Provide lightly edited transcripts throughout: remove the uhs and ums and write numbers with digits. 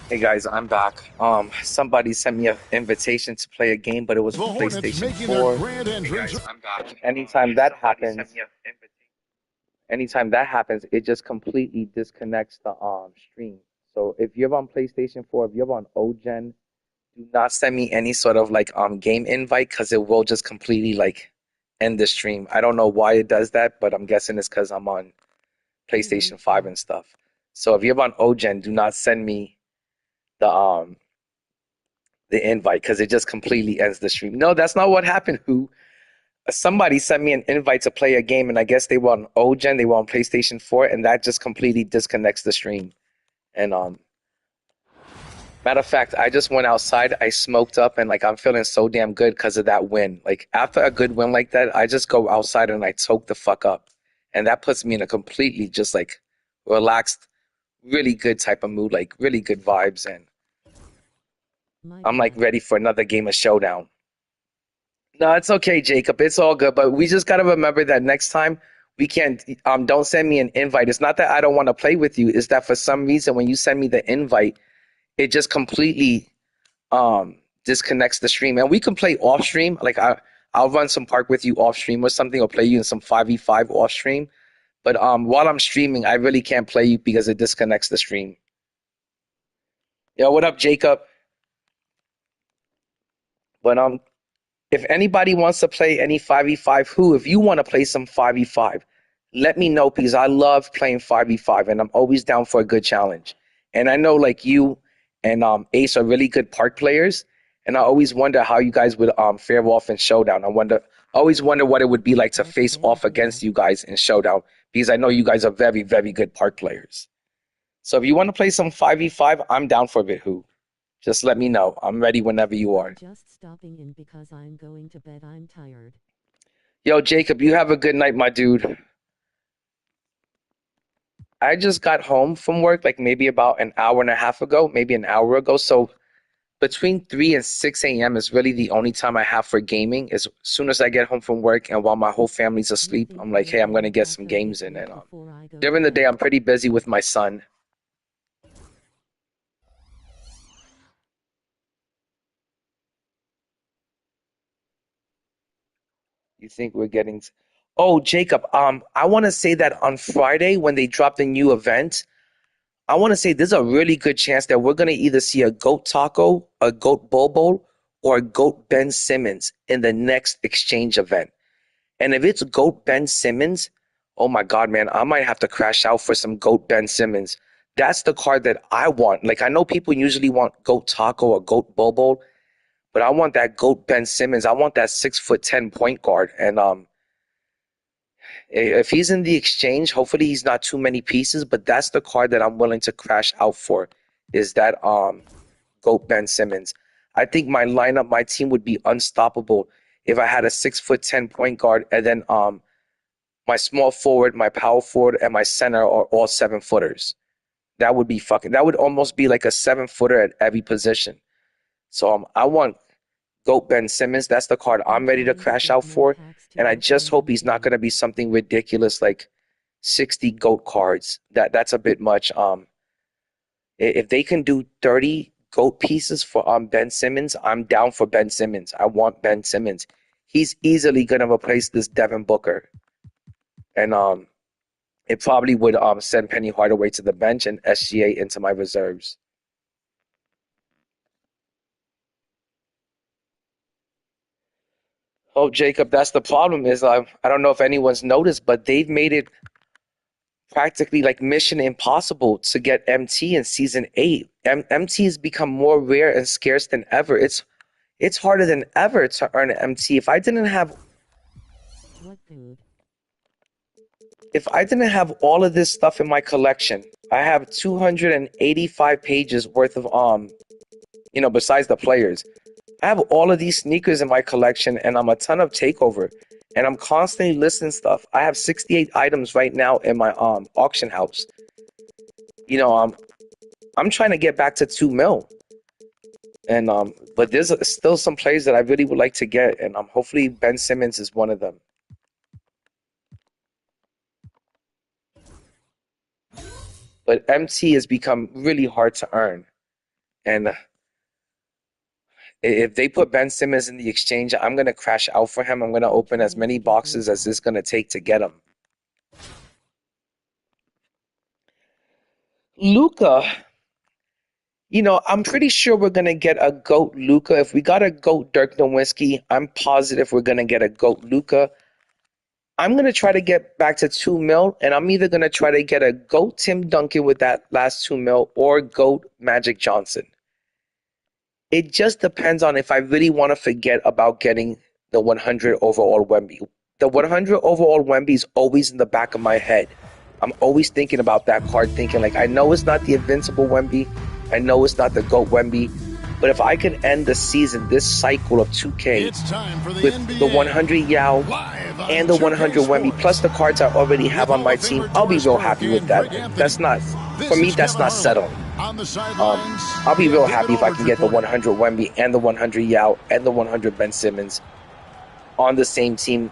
Hey guys, I'm back. Somebody sent me an invitation to play a game, but it was The for Hornets PlayStation making their 4. grand Hey entrance. guys, I'm back. Anytime that happens, it just completely disconnects the stream. So if you're on PlayStation 4, if you're on OGen, do not send me any sort of like game invite because it will just completely like end the stream. I don't know why it does that, but I'm guessing it's because I'm on PlayStation 5 and stuff. So if you're on OGen, do not send me the invite because it just completely ends the stream. No, that's not what happened. Who? Somebody sent me an invite to play a game, and I guess they were on OGen, they were on PlayStation 4, and that just completely disconnects the stream. And matter of fact, I just went outside, I smoked up, and like I'm feeling so damn good because of that win. Like after a good win like that, I just go outside and I toke the fuck up, and that puts me in a completely just like relaxed, really good type of mood, like really good vibes, and I'm like ready for another game of Showdown. No, it's okay, Jacob. It's all good. But we just gotta remember that next time we can't don't send me an invite. It's not that I don't want to play with you, it's that for some reason when you send me the invite, it just completely disconnects the stream. And we can play off stream. Like I'll run some park with you off stream or something, or play you in some 5v5 off stream. But while I'm streaming, I really can't play you because it disconnects the stream. Yo, what up, Jacob? But if anybody wants to play any 5v5, if you want to play some 5v5, let me know because I love playing 5v5 and I'm always down for a good challenge. And I know like you and Ace are really good park players, and I always wonder how you guys would fare off in Showdown. Always wonder what it would be like to face off against you guys in Showdown because I know you guys are very, very good park players. So if you want to play some 5v5, I'm down for it, who. Just let me know. I'm ready whenever you are. I'm just stopping in because I'm going to bed. I'm tired. Yo, Jacob, you have a good night, my dude. I just got home from work like maybe about an hour and a half ago, maybe an hour ago. So between 3 and 6 a.m. is really the only time I have for gaming. As soon as I get home from work and while my whole family's You asleep, think I'm like, you're hey, I'm going to going get some faster games this in. week And before I go to during the day, bed? I'm pretty busy with my son. You think we're getting. Oh, Jacob, I want to say that on Friday when they drop the new event, I want to say there's a really good chance that we're going to either see a goat taco, a goat bobo, or a goat Ben Simmons in the next exchange event. And if it's goat Ben Simmons, oh my God, man, I might have to crash out for some goat Ben Simmons. That's the card that I want. Like I know people usually want goat taco or goat bobo, but I want that goat Ben Simmons. I want that 6'10" point guard. And if he's in the exchange, hopefully he's not too many pieces, but that's the card that I'm willing to crash out for, is that GOAT Ben Simmons. I think my lineup, my team would be unstoppable if I had a 6'10" point guard and then my small forward, my power forward, and my center are all 7 footers. That would almost be like a 7 footer at every position. So I want GOAT Ben Simmons. That's the card I'm I'm ready to trying to crash get out more for. packs to And I just open hope on he's not Team. going to be something ridiculous like 60 GOAT cards. That's a bit much. If they can do 30 GOAT pieces for Ben Simmons, I'm down for Ben Simmons. I want Ben Simmons. He's easily going to replace this Devin Booker. And it probably would send Penny Hardaway to the bench and SGA into my reserves. Oh, Jacob, that's the problem. Is I don't know if anyone's noticed, but they've made it practically like mission impossible to get MT in season 8. MT has become more rare and scarce than ever. It's harder than ever to earn an MT. What food? If I didn't have all of this stuff in my collection, I have 285 pages worth of besides the players. I have all of these sneakers in my collection and I'm a ton of takeover. And I'm constantly listing stuff. I have 68 items right now in my auction house. You know, I'm trying to get back to 2 mil. And but there's still some players that I really would like to get, and hopefully Ben Simmons is one of them. But MT has become really hard to earn. And if they put Ben Simmons in the exchange, I'm going to crash out for him. I'm going to open as many boxes as it's going to take to get him. Luka, I'm pretty sure we're going to get a GOAT Luka. If we got a GOAT Dirk Nowitzki, I'm positive we're going to get a GOAT Luka. I'm going to try to get back to 2 mil, and I'm either going to try to get a GOAT Tim Duncan with that last 2 mil or GOAT Magic Johnson. It just depends on if I really want to forget about getting the 100 overall Wemby. The 100 overall Wemby is always in the back of my head. I'm always thinking about that card, thinking like, I know it's not the invincible Wemby. I know it's not the GOAT Wemby. But if I can end the season, this cycle of 2K with the 100 Yao and the 100 Wemby, plus the cards I already have on my team, I'll be real happy with that. That's not, for me, that's not settled. I'll be real happy if I can get the 100 Wemby and the 100 Yao and the 100 Ben Simmons on the same team.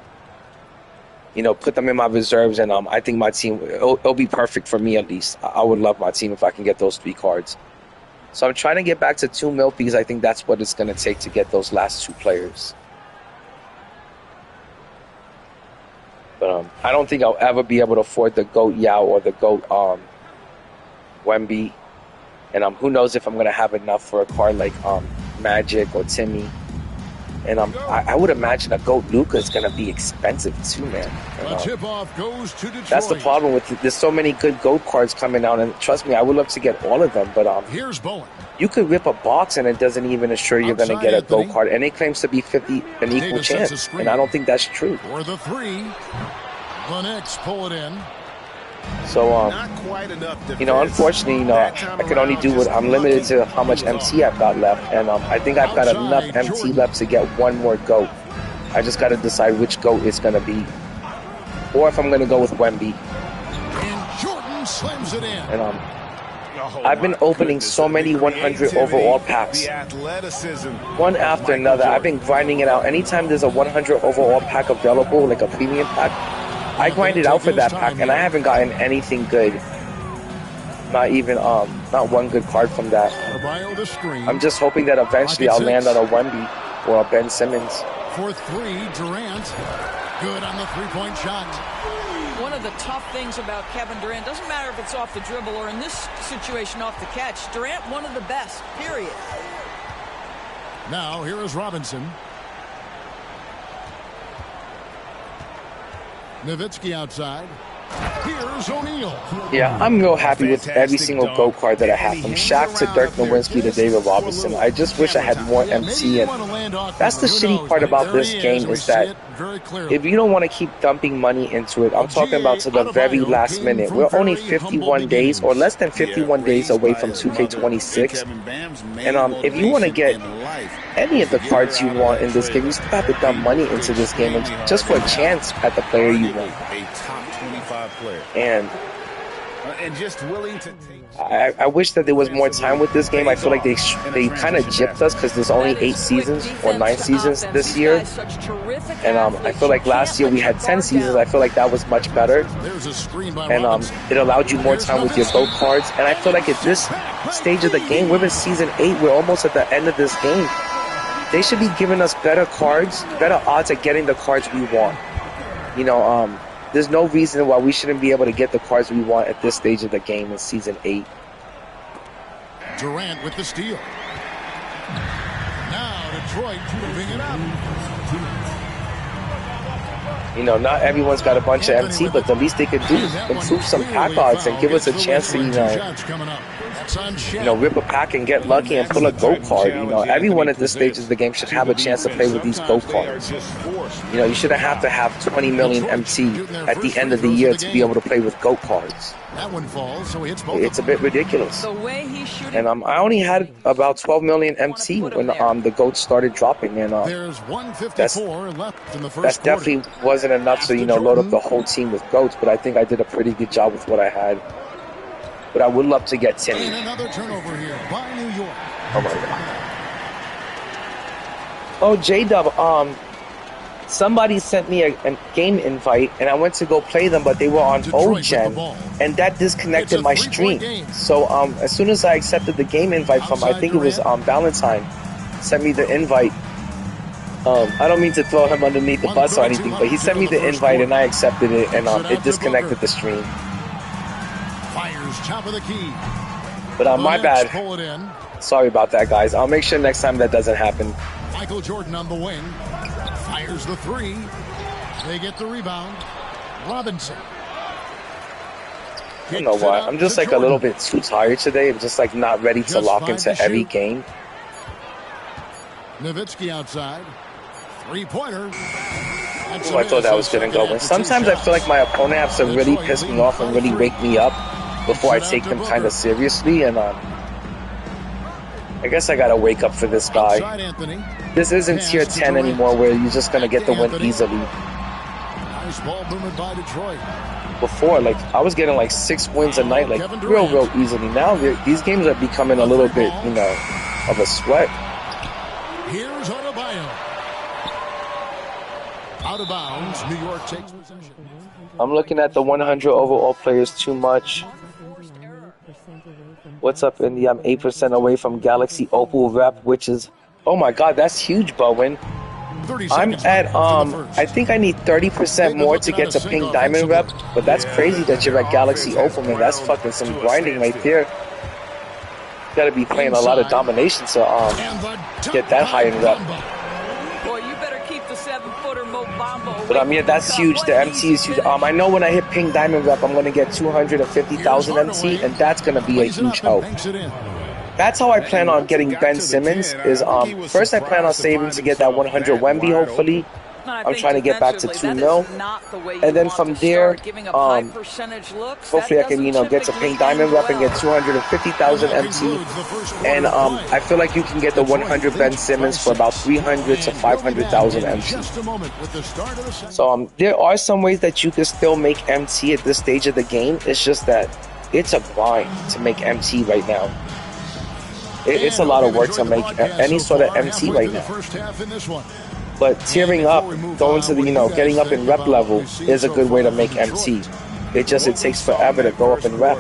Put them in my reserves, and I think my team, it'll be perfect for me at least. I would love my team if I can get those 3 cards. So I'm trying to get back to 2 mil because I think that's what it's going to take to get those last 2 players. But I don't think I'll ever be able to afford the GOAT Yao or the GOAT Wemby. And who knows if I'm going to have enough for a card like Magic or Timmy. And I would imagine a GOAT Luka is going to be expensive too, man. Goes to Detroit. That's the problem with it. There's so many good GOAT cards coming out, and trust me, I would love to get all of them. But here's Bowen. You could rip a box and it doesn't even assure you're going to get a GOAT card, and it claims to be 50 an equal chance, and I don't think that's true. For the 3, the Knicks pull it in. So unfortunately, I can only do what I'm limited to how much MT I've got left, and I think I've got enough MT left to get one more GOAT. I just got to decide which GOAT it's going to be, or if I'm going to go with Wemby. And Jordan slams it in. And I've been opening so many 100 overall packs, one after another. I've been grinding it out. Anytime there's a 100 overall pack available, like a premium pack, I grinded out for that pack, and I haven't gotten anything good. Not even not one good card from that. I'm just hoping that eventually I'll land on a Wemby or a Ben Simmons. For 3, Durant. Good on the 3-point shot. One of the tough things about Kevin Durant, doesn't matter if it's off the dribble or in this situation off the catch, Durant one of the best, period. Now here is Robinson. Nowitzki outside. Here's O'Neal. Yeah, I'm real happy with every single GOAT card that I have, from Shaq to Dirk Nowitzki to David Robinson. I just wish I had more MT, and that's the shitty part about this game, is that if you don't want to keep dumping money into it, I'm talking about to the very last minute. We're only 51 days or less than 51 days away from 2K26, and if you want to get any of the cards you want in this game, you still have to dump money into this game, and just for a chance at the player you want. And just willing to take. I wish that there was more time with this game. I feel like they kind of gypped us because there's only 8 seasons or 9 seasons this year, and I feel like last year we had 10 seasons. I feel like that was much better, and it allowed you more time with your GOAT cards. And I feel like at this stage of the game, we're in season 8. We're almost at the end of this game. They should be giving us better cards, better odds at getting the cards we want. There's no reason why we shouldn't be able to get the cards we want at this stage of the game in Season 8. Durant with the steal. Now Detroit moving it up. Not everyone's got a bunch of MT, but the least they could do is improve some pack odds and give us a chance to, rip a pack and get lucky and pull a GOAT card. Everyone at this stage of the game should have a chance to play with these GOAT cards. You shouldn't have to have 20 million MT at the end of the year to be able to play with GOAT cards. That one falls, so it's a bit ridiculous. And I only had about 12 million MT when the GOAT started dropping, and that definitely wasn't enough to load up the whole team with GOATs. But I think I did a pretty good job with what I had. But I would love to get Timmy. Another turnover here by New York. Oh my God. Oh, J-Dub, somebody sent me a game invite, and I went to go play them, but they were on OGen, and that disconnected my stream. So as soon as I accepted the game invite from, I think it was Valentine, sent me the invite. I don't mean to throw him underneath the bus or anything, but he sent me the invite and I accepted it, and it disconnected the stream. Fires top of the key. But my bad. Sorry about that, guys. I'll make sure next time that doesn't happen. Michael Jordan on the wing. Fires the three. They get the rebound. Robinson. I don't know why. I'm just like a little bit too tired today. I'm just like not ready to lock into every game. Nowitzki outside. Three-pointer. Oh, I thought that was going to go. And sometimes I feel like my opponent has to really piss me off and really wake me up before I take them kind of seriously. And I guess I got to wake up for this guy. This isn't tier 10 anymore where you're just going to get the win easily. Nice ball movement by Detroit. Before, like, I was getting like 6 wins a night, like real easily. Now these games are becoming a little bit, you know, of a sweat. Here's Adebayo. Out of bounds. New York takes possession. I'm looking at the 100 overall players too much. What's up, Indy? I'm 8% away from Galaxy Opal rep, which is, oh my god, that's huge, Bowen. I'm at, I think I need 30% more to get to Pink Diamond rep, but that's crazy that you're at Galaxy Opal, man. That's fucking some grinding right there. You gotta be playing a lot of domination to get that high in rep. Boy, you better keep the 7-footer Mo Bamba. But yeah, that's huge. The MT is huge. I know when I hit Pink Diamond rep, I'm gonna get 250,000 MT, and that's gonna be a huge help. That's how I plan on getting Ben Simmons. Is first I plan on saving to get that 100 Wemby, hopefully. I'm trying to get back to 2 mil, and then from there, hopefully I can, you know, get to Pink Diamond rep and get 250,000 MT. And I feel like you can get the 100 Ben Simmons for about 300 to 500,000 MT. So there are some ways that you can still make MT at this stage of the game. It's just that it's a grind to make MT right now. It's a lot of work to make any sort of MT right now. But tearing up, going to the, you know, getting up in rep level is a good way to make MT. It takes forever to go up in rep.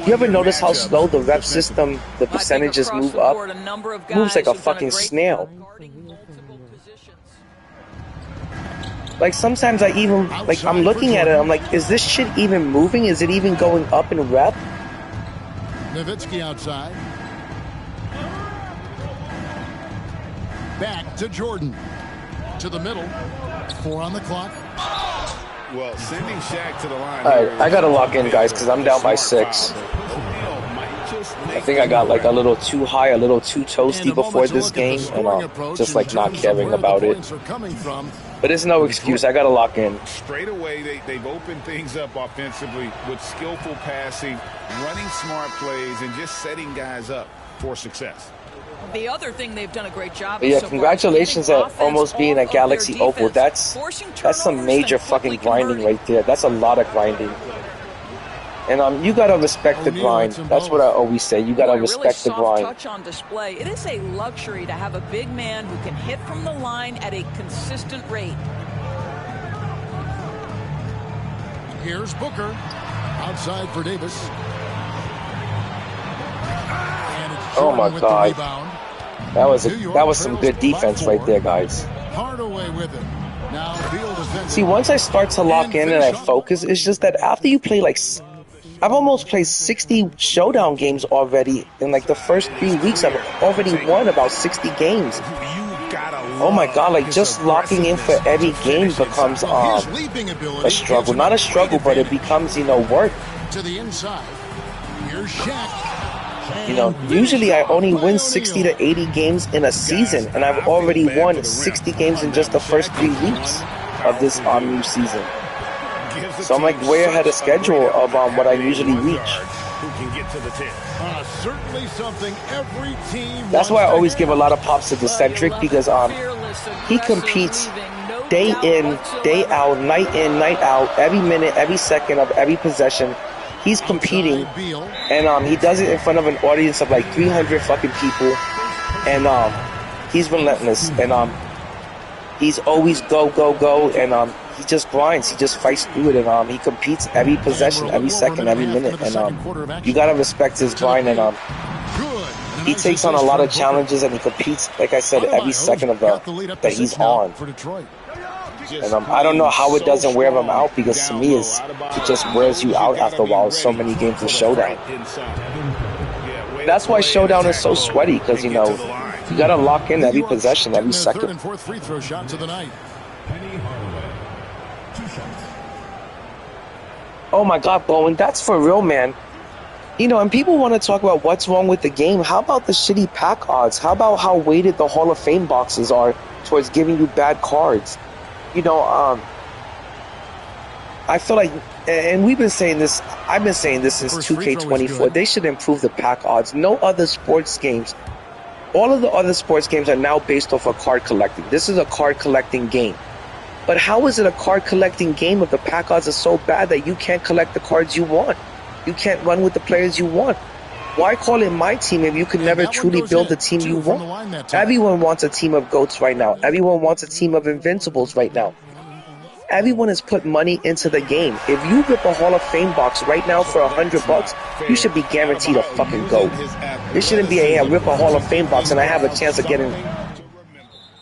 You ever notice how slow the rep system, the percentages move up? Moves like a fucking snail. Like sometimes I even, like I'm looking at it, I'm like, is this shit even moving? Is it even going up in rep? Nowitzki outside. Back to Jordan. To the middle. 4 on the clock. Well, sending Shaq to the line. All right, I gotta lock in, guys, because I'm down by 6. I think I got like a little too high, a little too toasty before this game, and I'm just like not caring about it. But it's no excuse. I gotta lock in. Straight away, they've opened things up offensively with skillful passing, running smart plays, and just setting guys up for success. The other thing they've done a great job. But yeah, congratulations at almost being a Galaxy Opal. That's some major fucking grinding right there. That's a lot of grinding. And you gotta respect the grind. That's what I always say. You gotta respect the grind. Touch on display. It is a luxury to have a big man who can hit from the line at a consistent rate. Here's Booker. Outside for Davis. Oh my god. That was some good defense right there, guys. See, once I start to lock in and I focus, it's just that after you play like, I've almost played 60 Showdown games already. In like the first 3 weeks, I've already won about 60 games. Oh my god, like just locking in for every game becomes a struggle. Not a struggle, but it becomes, you know, work. To the inside. Here's Shaq. You know, usually I only win 60 to 80 games in a season, and I've already won 60 games in just the first 3 weeks of this new season. So I'm like way ahead of schedule of what I usually reach. That's why I always give a lot of props to Decentric, because he competes day in, day out, night in, night out, every minute, every second of every possession. He's competing, and he does it in front of an audience of like 300 fucking people, and he's relentless, and He's always go, go, go, and he just grinds. He just fights through it, and he competes every possession, every second, every minute, and you gotta respect his grind. And he takes on a lot of challenges, and he competes, like I said, every second of that he's on. And I don't know how it doesn't wear him out, because to me, it just wears you out after a while. So many games of Showdown. That's why Showdown is so sweaty, because, you know, you gotta lock in every possession, every second. Third and fourth free throw shots of the night. Oh my God, Bowen, that's for real, man. You know, and people want to talk about what's wrong with the game. How about the shitty pack odds? How about how weighted the Hall of Fame boxes are towards giving you bad cards? You know, I feel like, and we've been saying this, I've been saying this since 2K24, they should improve the pack odds. No other sports games, all of the other sports games are now based off of card collecting. This is a card collecting game. But how is it a card collecting game if the pack odds are so bad that you can't collect the cards you want? You can't run with the players you want. Why call it MyTeam if you could never truly build the team you want? Everyone wants a team of GOATs right now. Everyone wants a team of Invincibles right now. Everyone has put money into the game. If you rip a Hall of Fame box right now for $100, you should be guaranteed a fucking GOAT. This shouldn't be I rip a Hall of Fame box and I have a chance of getting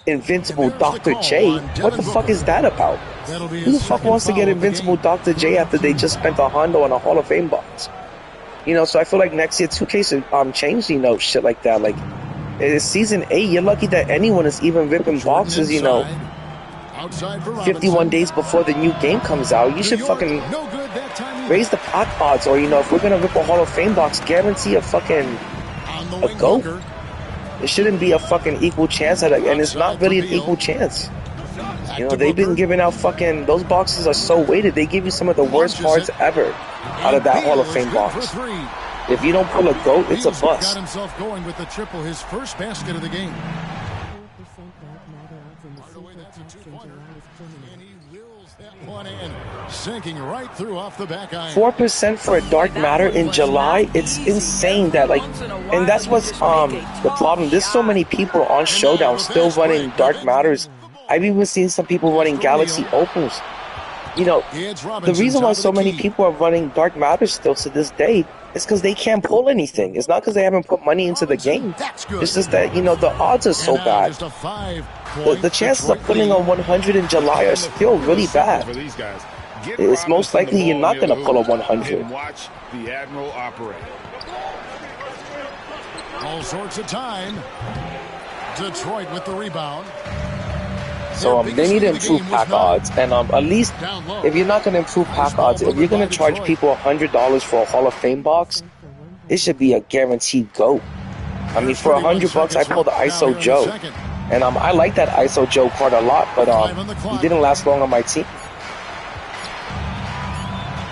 Invincible Dr. J. What the fuck is that about? Who the fuck wants to get Invincible Dr. J after they just spent $100 on a Hall of Fame box? You know, so I feel like next year 2K should change, you know, shit like that. Like, it's season 8. You're lucky that anyone is even ripping boxes, you know, 51 days before the new game comes out. You should fucking raise the pack odds, or, you know, if we're gonna rip a Hall of Fame box, guarantee a fucking a GOAT. It shouldn't be a fucking equal chance at it, and it's not really an equal chance. You know, they've been giving out fucking, those boxes are so weighted, they give you some of the worst cards ever out of that Hall of Fame box. If you don't pull a GOAT, it's a bust. Got himself going with the triple, his first basket of the game. Sinking right through off the back iron. 4% for a dark matter in July. It's insane that, like, and that's what's the problem. There's so many people on Showdown still running dark matters. I've even seen some people running Galaxy Opals. You know, the reason why so many people are running dark matters still to this day is because they can't pull anything. It's not because they haven't put money into the game. It's just that, you know, the odds are so bad. The chances of pulling on 100 in July are still really bad. It's most likely you're not going to pull a 100. Watch the Admiral operate. All sorts of time. Detroit with the rebound. So they need to improve pack odds, and at least if you're not going to improve pack odds, if you're going to charge people $100 for a Hall of Fame box, it should be a guaranteed GOAT. I mean, for $100, I pulled the ISO Joe, and I like that ISO Joe card a lot, but he didn't last long on my team.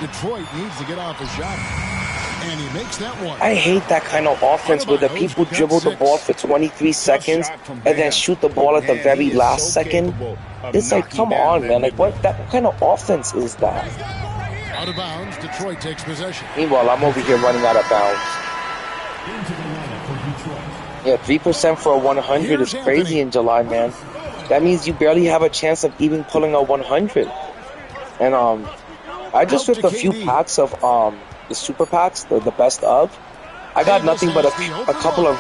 Detroit needs to get off a shot, and he makes that one. I hate that kind of offense where the people dribble the ball for 23 seconds and then shoot the ball at the very last second. It's like, come on, man. Like, what kind of offense is that? Out of bounds, Detroit takes possession. Meanwhile, I'm over here running out of bounds. Yeah, 3% for a 100 is crazy in July, man. That means you barely have a chance of even pulling a 100. And I just ripped a few packs of the super packs, the best of. I got nothing but a couple of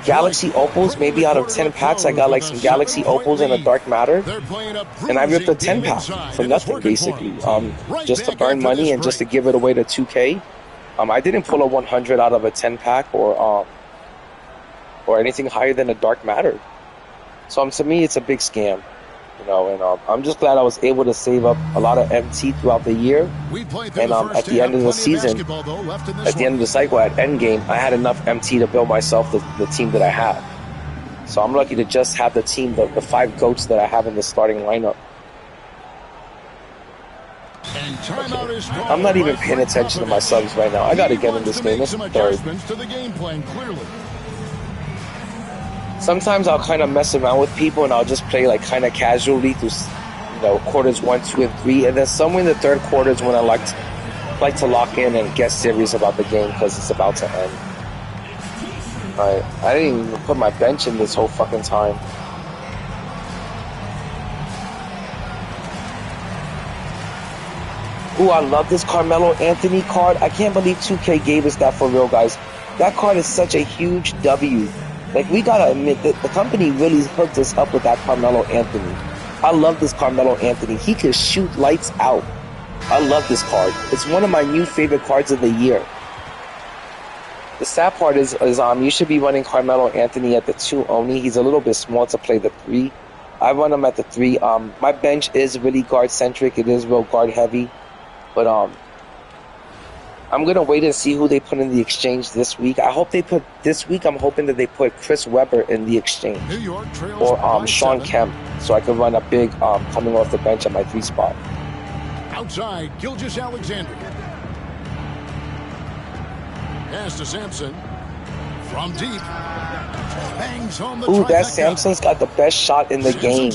Galaxy Opals. Maybe out of 10 packs, I got like some Galaxy Opals and a Dark Matter. And I ripped a 10 pack for nothing, basically. Just to earn money and just to give it away to 2K. I didn't pull a 100 out of a 10 pack or anything higher than a Dark Matter. So to me, it's a big scam. You know, and I'm just glad I was able to save up a lot of MT throughout the year. And at the end of the season, at the end of the cycle, at endgame, I had enough MT to build myself the team that I have. So I'm lucky to just have the team, the 5 GOATs that I have in the starting lineup. Okay. I'm not even paying attention to my subs right now. I got to get in this game. It's third. Sometimes I'll kind of mess around with people and I'll just play like kind of casually through, you know, quarters 1, 2, and 3, and then somewhere in the third quarter is when I like to lock in and get serious about the game because it's about to end. I didn't even put my bench in this whole fucking time. Ooh, I love this Carmelo Anthony card. I can't believe 2K gave us that for real, guys. That card is such a huge W. Like, we gotta admit that the company really hooked us up with that Carmelo Anthony. I love this Carmelo Anthony. He can shoot lights out. I love this card. It's one of my new favorite cards of the year. The sad part is you should be running Carmelo Anthony at the 2 only. He's a little bit small to play the 3. I run him at the 3. My bench is really guard centric. It is real guard heavy. But I'm gonna wait and see who they put in the exchange this week. I hope they put this week. I'm hoping that they put Chris Webber in the exchange or Sean Kemp, so I can run a big coming off the bench at my 3 spot. Outside, Gilgeous Alexander. Pass to Sampson. From deep. Bangs home the Ooh, that trifecta. Sampson's got the best shot in the game.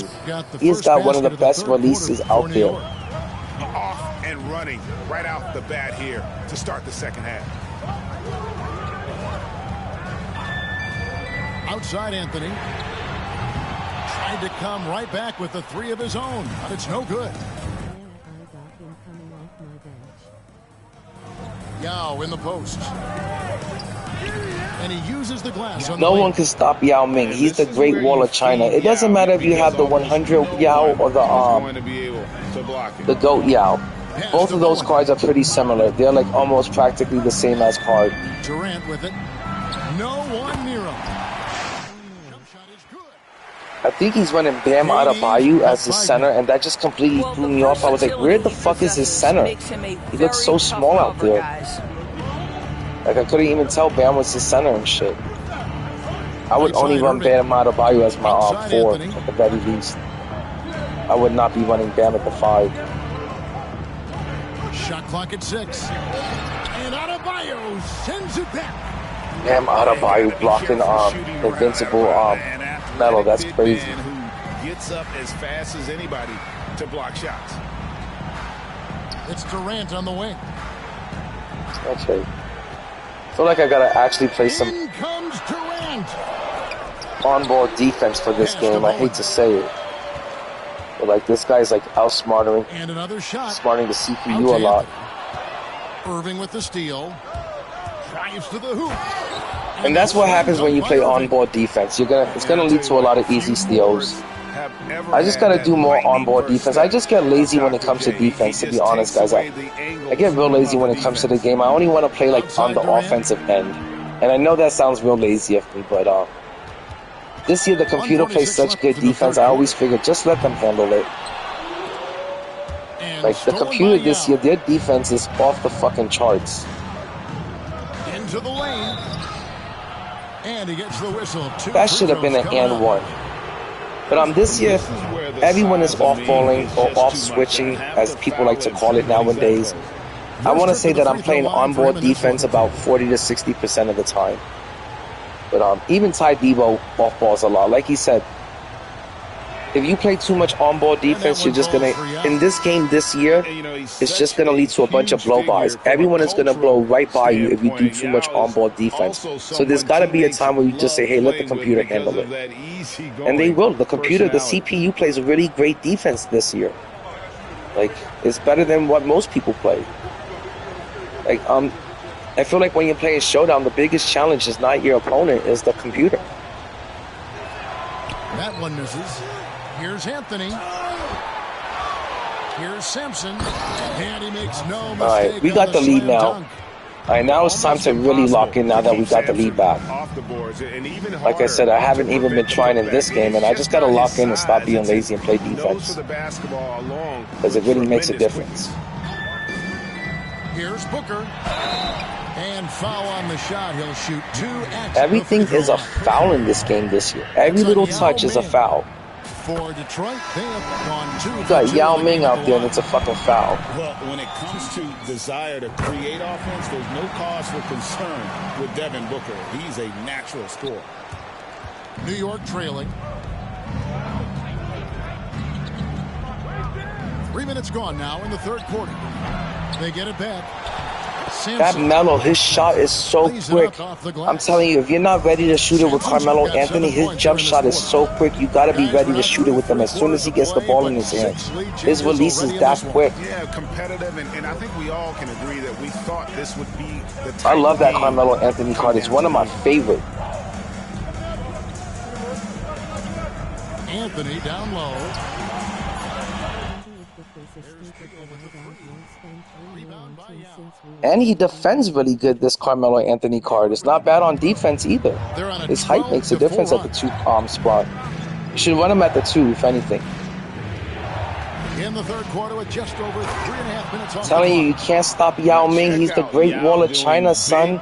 He's got one of the best releases out there. Off and running right out the bat here to start the second half. Outside Anthony. Tried to come right back with the 3 of his own, but it's no good. I got him coming off my bench. Yao in the post. And he uses the glass on No the one can stop Yao Ming. He's the Great Wall of China. It doesn't matter if you have the 100 Yao or the GOAT Yao. Both of those cards are pretty similar. They're like almost practically the same as card. Durant with it. No one near him. Jump shot is good. I think he's running Bam Adebayo as his center, and that just completely threw me off. I was like, where the fuck is his center? He looks so small out there. Like, I couldn't even tell Bam was his center and shit. I would only run Bam Adebayo as my 4 at the very least. I would not be running Bam at the 5. Shot clock at 6. And Adebayo sends it back. Bam Adebayo blocking invincible Melo. That's crazy. Who gets up as fast as anybody to block shots. It's Durant on the wing. Okay. I feel like I gotta actually play some In comes Durant. on-ball defense for this game. I hate to say it. But like, this guy's like outsmarting And another shot. the CPU a lot. Irving with the steal. Drives to the hoop. And that's what happens when you play on-ball defense. It's gonna lead to a lot of easy steals. I just gotta do more on-ball defense. I just get lazy when it comes to defense, to be honest, guys. I get real lazy when it comes to the game. I only want to play like on the offensive end. And I know that sounds real lazy of me, but this year the computer plays such good defense. I always figure just let them handle it. Like, the computer this year, their defense is off the fucking charts. Into the lane. And he gets the whistle. That should have been an and 1. But this year, everyone is off-balling or off-switching, as people like to call it nowadays. I want to say that I'm playing on-ball defense about 40 to 60% of the time. But even Ty Debo off-balls a lot. Like he said, if you play too much on-ball defense, you're just going to, in this game this year, it's just going to lead to a bunch of blow-bys. Everyone is going to blow right by you if you do too much on-ball defense. So there's got to be a time where you just say, hey, let the computer handle it. And they will. The computer, the CPU plays really great defense this year. Like, it's better than what most people play. Like, I feel like when you're playing Showdown, the biggest challenge is not your opponent, it's the computer. That one misses. Here's Anthony. Here's Sampson. And he makes no mistake. Alright, we got the lead now. Alright, now it's time to really lock in now that we got the lead back. Like I said, I haven't even been trying in this game, and I just gotta lock in and stop being lazy and play defense. Because it really makes a difference. Here's Booker. And foul on the shot. He'll shoot 2 at Everything is a foul in this game this year. Every little touch is a foul. For Detroit, they have gone 2. You got Yao Ming out there, and it's a fucking foul. Well, when it comes to desire to create offense, there's no cause for concern with Devin Booker. He's a natural scorer. New York trailing. 3 minutes gone now in the third quarter. They get it back. That Melo, his shot is so quick. I'm telling you, if you're not ready to shoot it with Carmelo Anthony, his jump shot is so quick. You got to be ready to shoot it with him as soon as he gets the ball in his hands. His release is that quick. Yeah, competitive, and I think we all can agree that we thought this would be the I love that Carmelo Anthony card. It's one of my favorite. Anthony down low. And he defends really good, this Carmelo Anthony card. It's not bad on defense either. His height makes a difference at the 2 spot. You should run him at the 2, if anything. In the third quarter with just over 3.5 minutes I'm telling you, you can't stop Yao Ming. He's the Great Wall of China, son.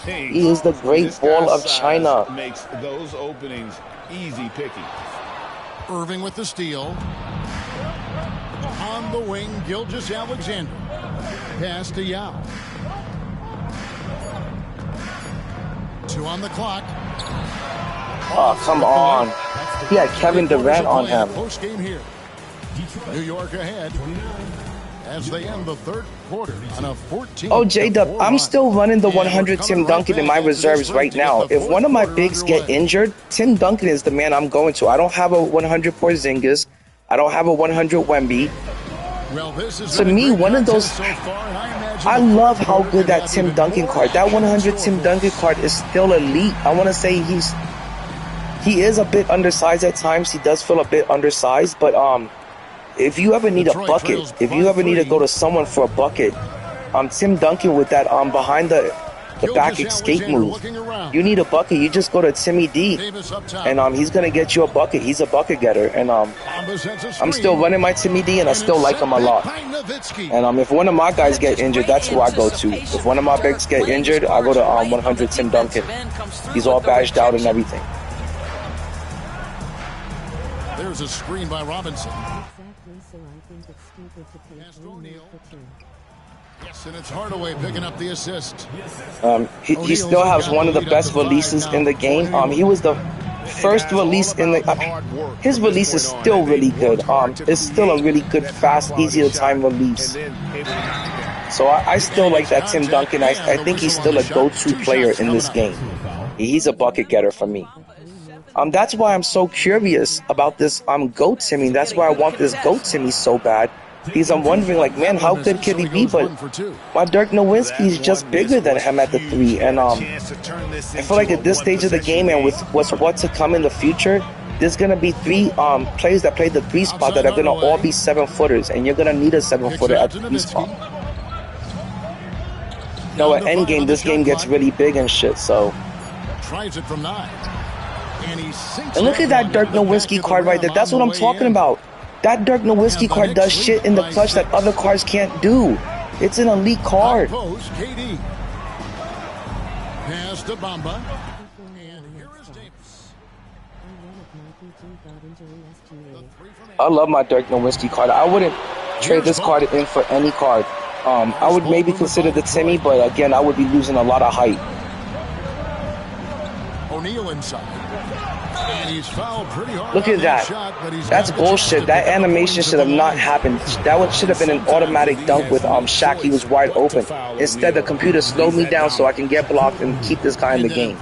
He is the Great Wall of China. Makes those openings easy picking. Irving with the steal. On the wing, Gilgeous-Alexander. Pass to Yao. 2 on the clock. Oh, come on. He had Kevin Durant on him. Post game here. New York ahead as they end the third quarter on a 14. Oh, J-Dub, I'm still running the 100 Tim Duncan in my reserves right now. If one of my bigs get injured, Tim Duncan is the man I'm going to. I don't have a 100 Porzingis. I don't have a 100 Wemby. To me, one of those, I love how good that Tim Duncan card, that 100 Tim Duncan card is still elite. I want to say he is a bit undersized at times. He does feel a bit undersized, but if you ever need a bucket, if you ever need to go to someone for a bucket, Tim Duncan with that behind the back escape move, you need a bucket, you just go to Timmy D, and he's gonna get you a bucket. He's a bucket getter, and I'm still running my Timmy D, and I still like him a lot. And if one of my guys get injured, that's who I go to. If one of my bigs get injured, I go to 100 Tim Duncan. He's all badged out and everything. There's a screen by Robinson. Exactly, so I think it's stupid to pay O'Neal for 2. Yes, and it's Hardaway picking up the assist. He still has one of the best releases in the game. He was the first release in the. His release is still really good. It's still a really good, fast, easy to time release. So I still like that Tim Duncan. I think he's still a go-to player in this game. He's a bucket getter for me. That's why I'm so curious about this GOAT Timmy. That's why I want this GOAT Timmy so bad. Because I'm wondering, like, man, how good could he be? But my Dirk Nowitzki is just bigger than him at the 3. And I feel like at this stage of the game and with what's to come in the future, there's going to be 3 players that play the 3 spot that are going to all be 7-footers. And you're going to need a 7-footer at the 3 spot. No, at endgame, this game gets really big and shit, so. Tries it from 9. And look at that Dirk Nowitzki card right there. That's what I'm talking about. That Dirk Nowitzki card does shit in the clutch that other cards can't do. It's an elite card. KD. Pass to Bamba. And here is Davis. I love my Dirk Nowitzki card. I wouldn't trade this card in for any card. I would maybe consider the Timmy, but again, I would be losing a lot of height. O'Neal inside. And he's fouled pretty hard. Look at that. That's bullshit. That animation should have not happened. That should have been an automatic dunk with Shaq. He was wide open. Instead, the computer slowed me down so I can get blocked and keep this guy in the game.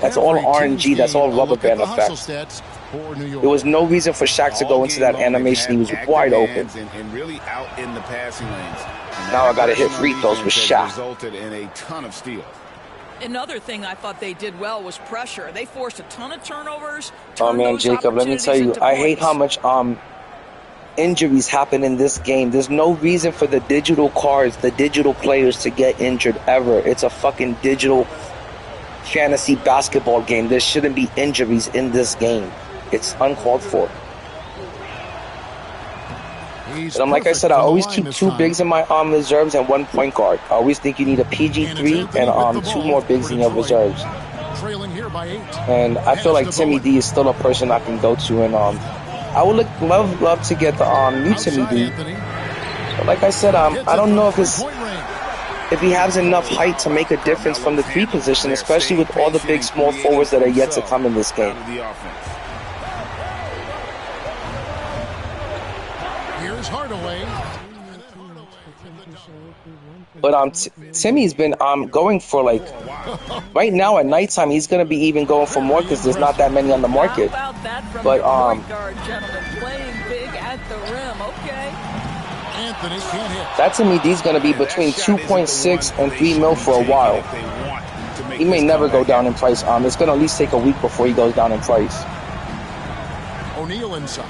That's all RNG. That's all rubber band effects. There was no reason for Shaq to go into that animation. He was wide open. Now I got to hit free throws with Shaq. Resulted in a ton of steals. Another thing I thought they did well was pressure. They forced a ton of turnovers. Oh man, Jacob, let me tell you, I hate how much injuries happen in this game. There's no reason for the digital cards, the digital players to get injured ever. It's a fucking digital fantasy basketball game. There shouldn't be injuries in this game. It's uncalled for. And like I said, I always keep 2 bigs in my reserves and 1 point guard. I always think you need a PG3 and 2 more bigs in your reserves. And I feel like Timmy D is still a person I can go to. And I would love to get the new Timmy D. But like I said, I don't know if he has enough height to make a difference from the 3 position, especially with all the big small forwards that are yet to come in this game. Hardaway. But Timmy's been going for like right now at nighttime he's gonna be even going for more because there's not that many on the market. How about that from But your point guard, gentlemen, playing big at the rim. Okay. Anthony can't hit. That to me D's gonna be between 2.6 and 3 mil for a while. He may never go down in price. It's gonna at least take a week before he goes down in price. O'Neal inside.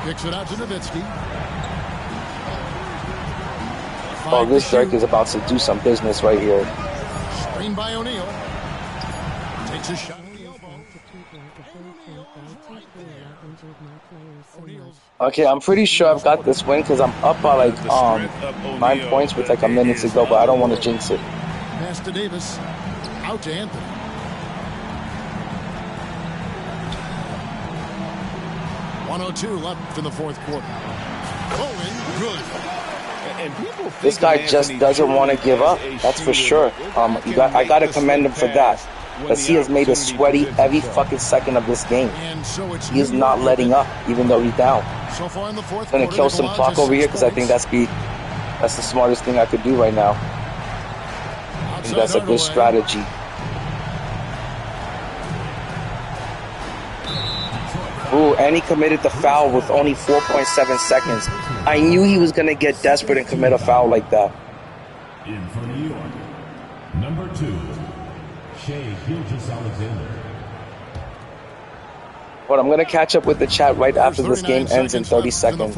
Kicks it out to Nowitzki. Oh, this Dirk is about to do some business right here. Screen by O'Neal. Takes a shot at the elbow. Okay, I'm pretty sure I've got this win because I'm up by like 9 points with like a minute to go, but I don't want to jinx it. Pass to Davis. Out to Anthony. .102 left in the fourth quarter. Going good. This guy just doesn't want to give up. That's for sure. I got to commend him for that. Because he has made us sweaty every fucking second of this game. He is not letting up, even though he's down. So far in the fourth I'm going to kill some clock over here because I think that's the smartest thing I could do right now. I think that's a good strategy. Ooh, and he committed the foul with only 4.7 seconds. I knew he was going to get desperate and commit a foul like that. In for New York, number 2, Shai Gilgeous-Alexander. But I'm going to catch up with the chat right after this game ends in 30 seconds.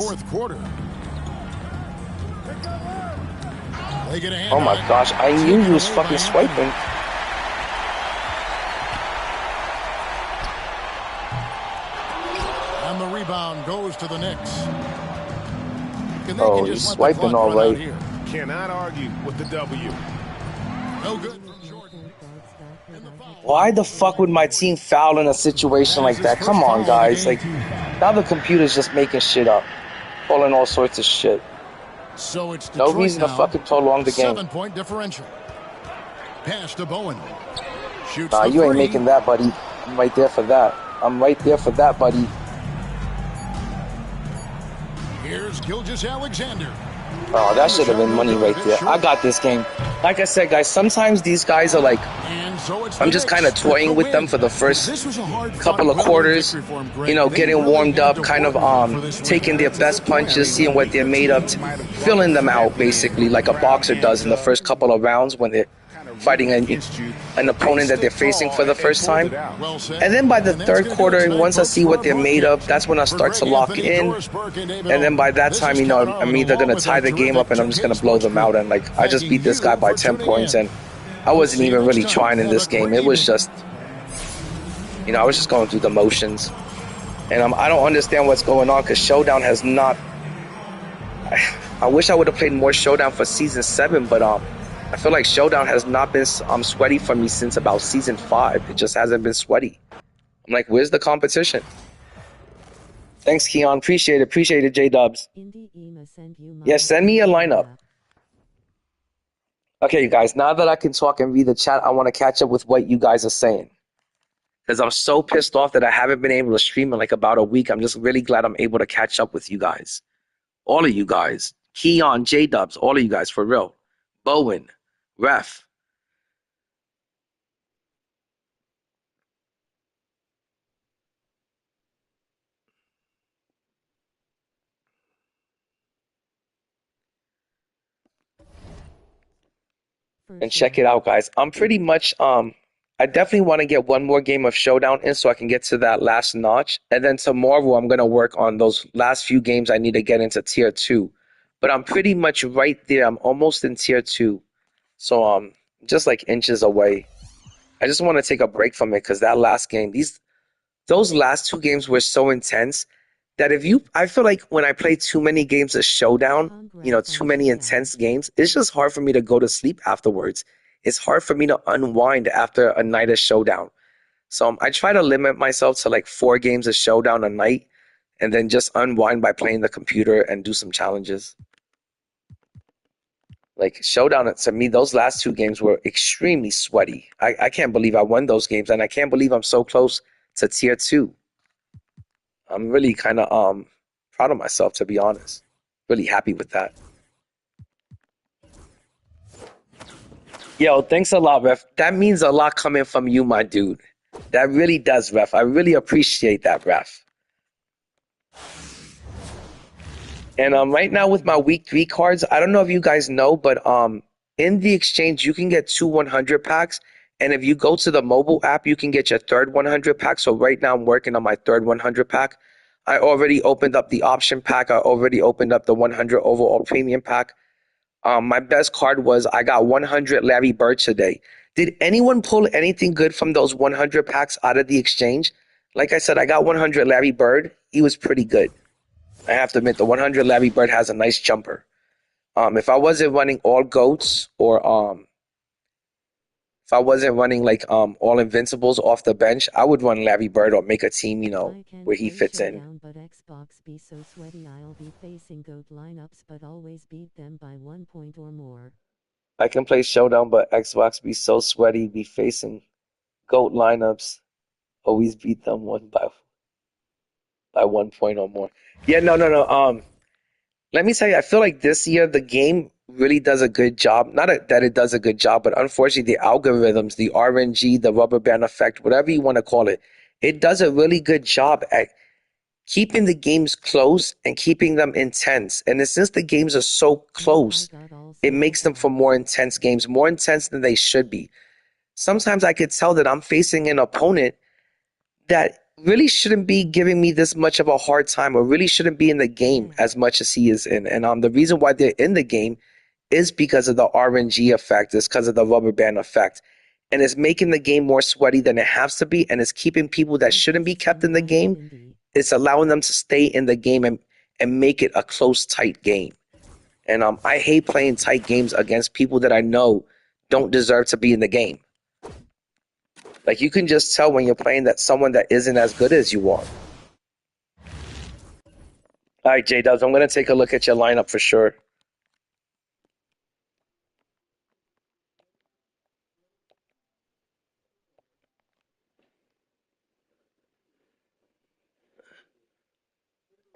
Oh my gosh, I knew he was fucking swiping. And the rebound goes to the Knicks. Oh, he's swiping all right. Cannot argue with the W. No good. Why the fuck would my team foul in a situation like that? Come on, guys. Like, now the computer's just making shit up. Pulling all sorts of shit. So it's no reason to fucking prolong the game. 7-point differential. Pass to Bowen. Shoots nah, you ain't making that, buddy. I'm right there for that. I'm right there for that, buddy. Here's Gilgeous-Alexander. Oh, that should have been money right there. I got this game. Like I said, guys, sometimes these guys are like, I'm just kind of toying with them for the first couple of quarters, you know, getting warmed up, kind of taking their best punches, seeing what they're made of, filling them out, basically, like a boxer does in the first couple of rounds when they're fighting an opponent that they're facing for the first time. And then by the third quarter, once I see what they're made of, that's when I start to lock in. And then by that time, you know, I'm either going to tie the game up and I'm just going to blow them out. And like, I just beat this guy by 10 points and I wasn't even really trying in this game. It was just, you know, I was just going through the motions. And I don't understand what's going on because Showdown has not... I wish I would have played more Showdown for Season 7, but I feel like Showdown has not been sweaty for me since about Season 5. It just hasn't been sweaty. I'm like, where's the competition? Thanks, Keon. Appreciate it. Appreciate it, J-Dubs. Yeah, send me a lineup. Okay, you guys, now that I can talk and read the chat, I want to catch up with what you guys are saying. Because I'm so pissed off that I haven't been able to stream in like about a week. I'm just really glad I'm able to catch up with you guys. All of you guys. Keon, J-Dubs, all of you guys, for real. Bowen, Ref. And check it out, guys. I'm pretty much, I definitely want to get one more game of Showdown in so I can get to that last notch. And then tomorrow I'm going to work on those last few games I need to get into Tier 2. But I'm pretty much right there. I'm almost in Tier 2. So, just like inches away. I just want to take a break from it because that last game, those last 2 games were so intense that I feel like when I play too many games of Showdown, you know, too many intense games, it's just hard for me to go to sleep afterwards. It's hard for me to unwind after a night of Showdown. So I try to limit myself to like 4 games of Showdown a night and then just unwind by playing the computer and do some challenges. Like Showdown, to me, those last 2 games were extremely sweaty. I can't believe I won those games, and I can't believe I'm so close to Tier 2. I'm really kind of proud of myself, to be honest. Really happy with that. Yo, thanks a lot, Ref. That means a lot coming from you, my dude. That really does, Ref. I really appreciate that, Ref. And right now with my week 3 cards, I don't know if you guys know, but in the exchange you can get 2 100 packs, and if you go to the mobile app, you can get your third 100 pack. So right now I'm working on my third 100 pack. I already opened up the option pack. I already opened up the 100 overall premium pack. My best card was I got 100 Larry Bird today. Did anyone pull anything good from those 100 packs out of the exchange? Like I said, I got 100 Larry Bird. He was pretty good. I have to admit, the 100 Larry Bird has a nice jumper. If I wasn't running all goats, or if I wasn't running like all invincibles off the bench, I would run Larry Bird or make a team, where he fits in. Showdown, but Xbox be so sweaty. I'll be facing GOAT lineups, but always beat them by 1 point or more. I can play Showdown, but Xbox be so sweaty, be facing GOAT lineups, always beat them by 1 point or more. Yeah, no. Let me tell you, I feel like this year the game really does a good job. That it does a good job, but unfortunately the algorithms, the RNG, the rubber band effect, whatever you want to call it, it does a really good job at keeping the games close and keeping them intense. And since the games are so close, it makes them for more intense games, more intense than they should be. Sometimes I could tell that I'm facing an opponent that really shouldn't be giving me this much of a hard time, or really shouldn't be in the game as much as he is in. And the reason why they're in the game is because of the RNG effect, it's because of the rubber band effect. And it's making the game more sweaty than it has to be, and it's keeping people that shouldn't be kept in the game, it's allowing them to stay in the game and make it a close, tight game. And I hate playing tight games against people that I know don't deserve to be in the game. Like, you can just tell when you're playing that someone that isn't as good as you are. All right, J-Dubs, I'm going to take a look at your lineup for sure.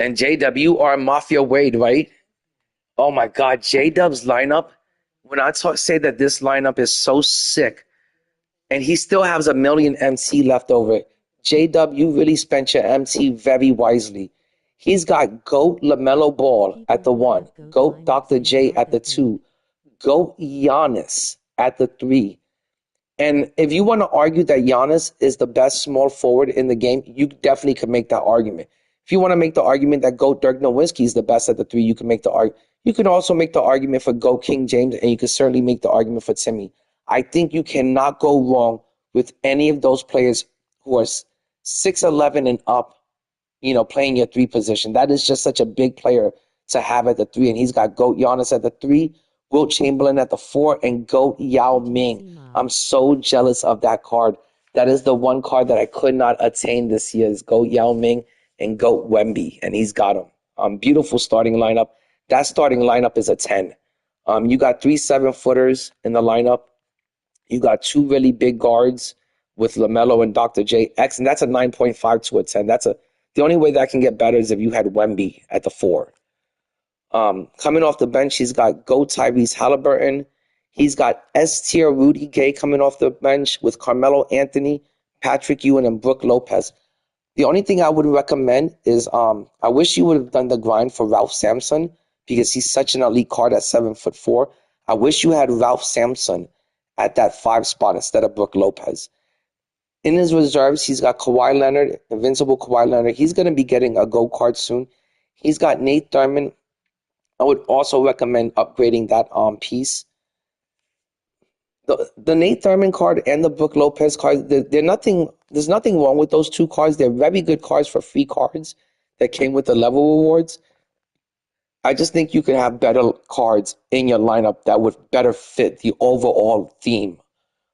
And J-Dub, you are Mafia Wade, right? Oh my God, J-Dub's lineup, when I say that this lineup is so sick, and he still has a million MT left over. J-Dub, you really spent your MT very wisely. He's got GOAT LaMelo Ball at the 1, GOAT Dr. J at the 2, GOAT Giannis at the 3. And if you want to argue that Giannis is the best small forward in the game, you definitely could make that argument. If you want to make the argument that GOAT Dirk Nowitzki is the best at the 3, you can make the argument. You can also make the argument for GOAT King James, and you can certainly make the argument for Timmy. I think you cannot go wrong with any of those players who are 6'11" and up, playing your 3 position. That is just such a big player to have at the 3. And he's got GOAT Giannis at the 3, Wilt Chamberlain at the 4, and GOAT Yao Ming. I'm so jealous of that card. That is the one card that I could not attain this year, is GOAT Yao Ming and GOAT Wemby, and he's got them. Beautiful starting lineup. That starting lineup is a 10. You got 3 7-footers in the lineup. You got 2 really big guards with LaMelo and Dr. J. And that's a 9.5 to a 10. The only way that can get better is if you had Wemby at the 4. Coming off the bench, he's got GOAT Tyrese Halliburton. He's got S-tier Rudy Gay coming off the bench with Carmelo Anthony, Patrick Ewing, and Brook Lopez. The only thing I would recommend is I wish you would have done the grind for Ralph Sampson, because he's such an elite card at 7'4". I wish you had Ralph Sampson at that 5 spot instead of Brook Lopez. In his reserves, he's got Kawhi Leonard, invincible Kawhi Leonard. He's going to be getting a GOAT card soon. He's got Nate Thurman. I would also recommend upgrading that piece. The Nate Thurman card and the Brook Lopez card, there's nothing wrong with those 2 cards. They're very good cards for free cards that came with the level rewards. I just think you could have better cards in your lineup that would better fit the overall theme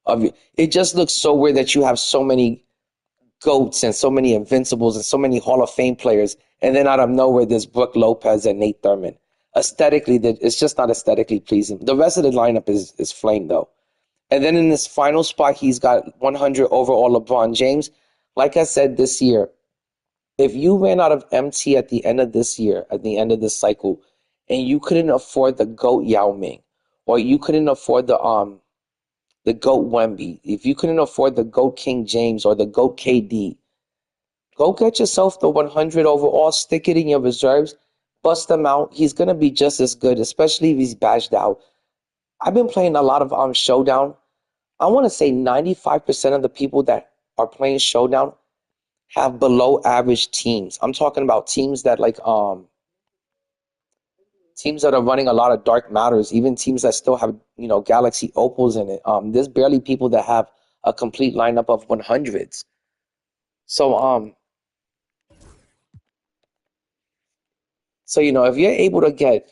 of it. It just looks so weird that you have so many GOATs and so many invincibles and so many Hall of Fame players, and then out of nowhere there's Brook Lopez and Nate Thurman. Aesthetically, it's just not aesthetically pleasing. The rest of the lineup is flame, though. And then in this final spot, he's got 100 overall LeBron James. Like I said this year, if you ran out of MT at the end of this year, at the end of this cycle, and you couldn't afford the GOAT Yao Ming, or you couldn't afford the GOAT Wemby, if you couldn't afford the GOAT King James or the GOAT KD, go get yourself the 100 overall, stick it in your reserves, bust them out. He's going to be just as good, especially if he's badged out. I've been playing a lot of Showdown. I want to say 95% of the people that are playing Showdown have below average teams. I'm talking about teams that teams that are running a lot of dark matters, even teams that still have, Galaxy Opals in it. There's barely people that have a complete lineup of 100s. So if you're able to get,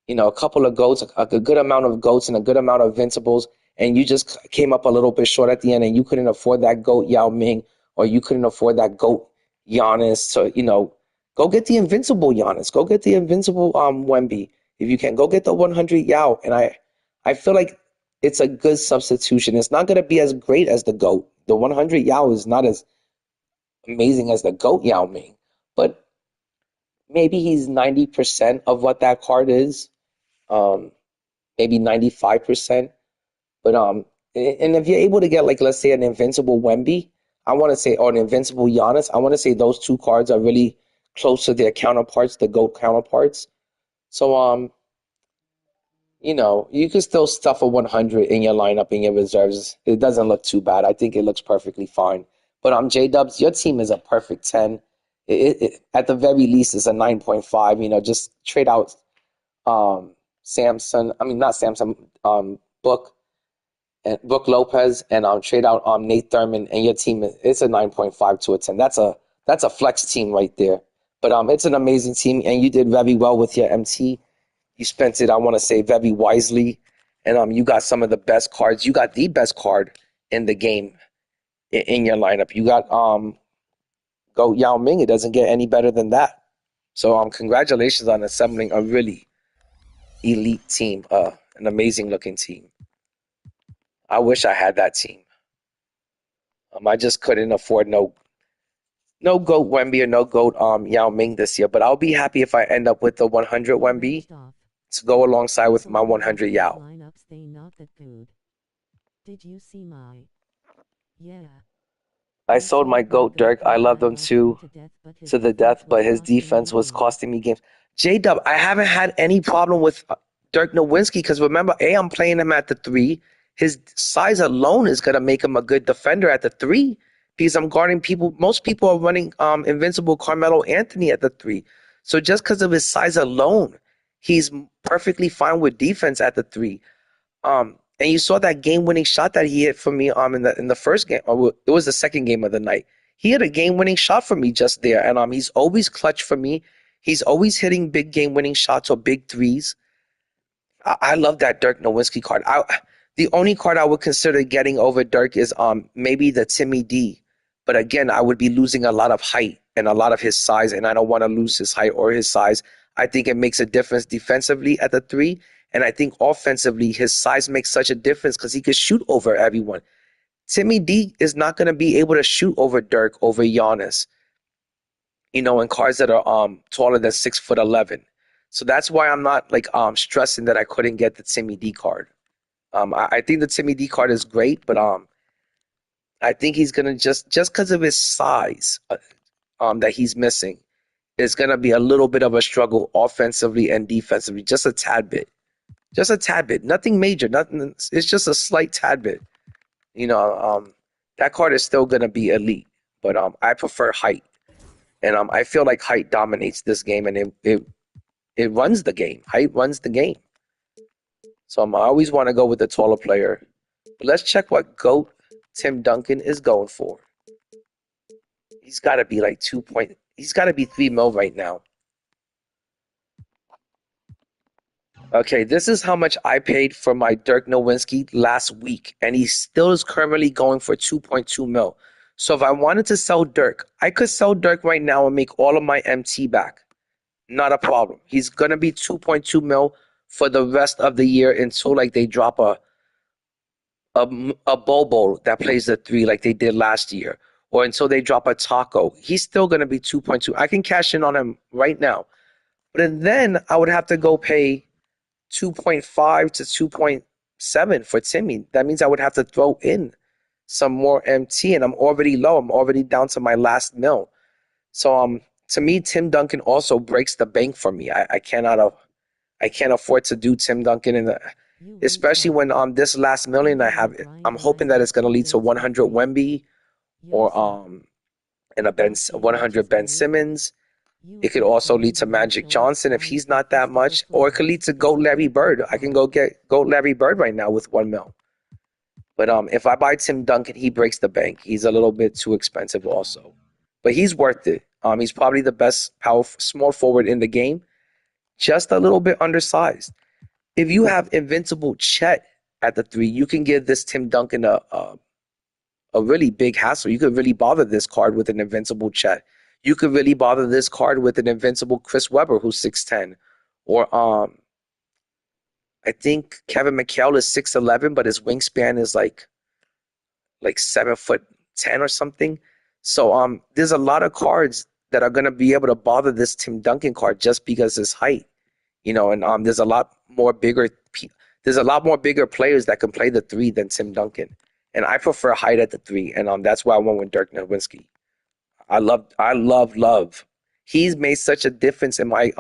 a couple of goats, a good amount of goats and a good amount of invincibles, and you just came up a little bit short at the end and you couldn't afford that GOAT Yao Ming, or you couldn't afford that GOAT Giannis, so, go get the invincible Giannis. Go get the invincible Wemby. If you can, go get the 100 Yao. And I feel like it's a good substitution. It's not going to be as great as the GOAT. The 100 Yao is not as amazing as the GOAT Yao Ming, but maybe he's 90% of what that card is, maybe 95%. But and if you're able to get, like, let's say an invincible Wemby, I want to say, or an invincible Giannis, I want to say those two cards are really close to their counterparts, the GOAT counterparts. So you can still stuff a 100 in your lineup, in your reserves. It doesn't look too bad. I think it looks perfectly fine. But J-Dubs, your team is a perfect 10. At the very least, it's a 9.5. Just trade out Samson. I mean, not Samson. Book Lopez, and trade out Nate Thurman, and your team. It's a 9.5 to a 10. That's a flex team right there. But it's an amazing team, and you did very well with your MT. You spent it, I want to say, very wisely, and you got some of the best cards. You got the best card in the game in your lineup. You got Go Yao Ming. It doesn't get any better than that. So congratulations on assembling a really elite team, an amazing looking team. I wish I had that team. I just couldn't afford no GOAT Wemby or no GOAT Yao Ming this year, but I'll be happy if I end up with the 100 Wemby to go alongside with my 100 Yao. Lineups, they not that good. Did you see my? Yeah. I sold my GOAT Dirk. I loved him too to the death, but his defense was costing me games. J-Dub, I haven't had any problem with Dirk Nowitzki because remember, I'm playing him at the 3. His size alone is going to make him a good defender at the 3 because I'm guarding people. Most people are running invincible Carmelo Anthony at the 3. So just because of his size alone, he's perfectly fine with defense at the 3. And you saw that game-winning shot that he hit for me in the first game. It was the second game of the night. He hit a game-winning shot for me just there, and he's always clutch for me. He's always hitting big game-winning shots or big threes. I love that Dirk Nowitzki card. The only card I would consider getting over Dirk is maybe the Timmy D, but again, I would be losing a lot of height and a lot of his size, and I don't want to lose his height or his size. I think it makes a difference defensively at the 3. And I think offensively, his size makes such a difference because he could shoot over everyone. Timmy D is not going to be able to shoot over Dirk, over Giannis, in cards that are taller than 6'11". So that's why I'm not stressing that I couldn't get the Timmy D card. I think the Timmy D card is great, but I think he's gonna just because of his size that he's missing, is gonna be a little bit of a struggle offensively and defensively, just a tad bit. Just a tad bit, nothing major, nothing. It's just a slight tad bit. That card is still gonna be elite, but I prefer height, and I feel like height dominates this game, and it runs the game. Height runs the game. So I always want to go with the taller player. But let's check what GOAT Tim Duncan is going for. He's got to be like He's got to be 3 mil right now. Okay, this is how much I paid for my Dirk Nowitzki last week, and he still is currently going for 2.2 mil. So if I wanted to sell Dirk, I could sell Dirk right now and make all of my MT back. Not a problem. He's going to be 2.2 mil for the rest of the year until they drop a Bobo that plays the 3 like they did last year, or until they drop a Taco. He's still going to be 2.2. I can cash in on him right now. But then I would have to go pay 2.5 to 2.7 for Timmy. That means I would have to throw in some more MT, and I'm already low. I'm already down to my last mil. So to me, Tim Duncan also breaks the bank for me. I can't afford to do Tim Duncan especially when this last million I have. I'm hoping that it's going to lead to 100 Wemby or and a 100 Ben Simmons. It could also lead to Magic Johnson if he's not that much, or it could lead to GOAT Larry Bird. I can go get GOAT Larry Bird right now with 1 mil. But if I buy Tim Duncan, he breaks the bank. He's a little bit too expensive also, but he's worth it. He's probably the best small forward in the game, just a little bit undersized. If you have invincible Chet at the 3, you can give this Tim Duncan a really big hassle. You could really bother this card with an invincible Chet. You could really bother this card with an invincible Chris Webber, who's 6'10", or I think Kevin McHale is 6'11", but his wingspan is like 7'10" or something. So there's a lot of cards that are gonna be able to bother this Tim Duncan card just because his height, and there's a lot more bigger players that can play the 3 than Tim Duncan, and I prefer height at the 3, and that's why I went with Dirk Nowitzki. I love. He's made such a difference in my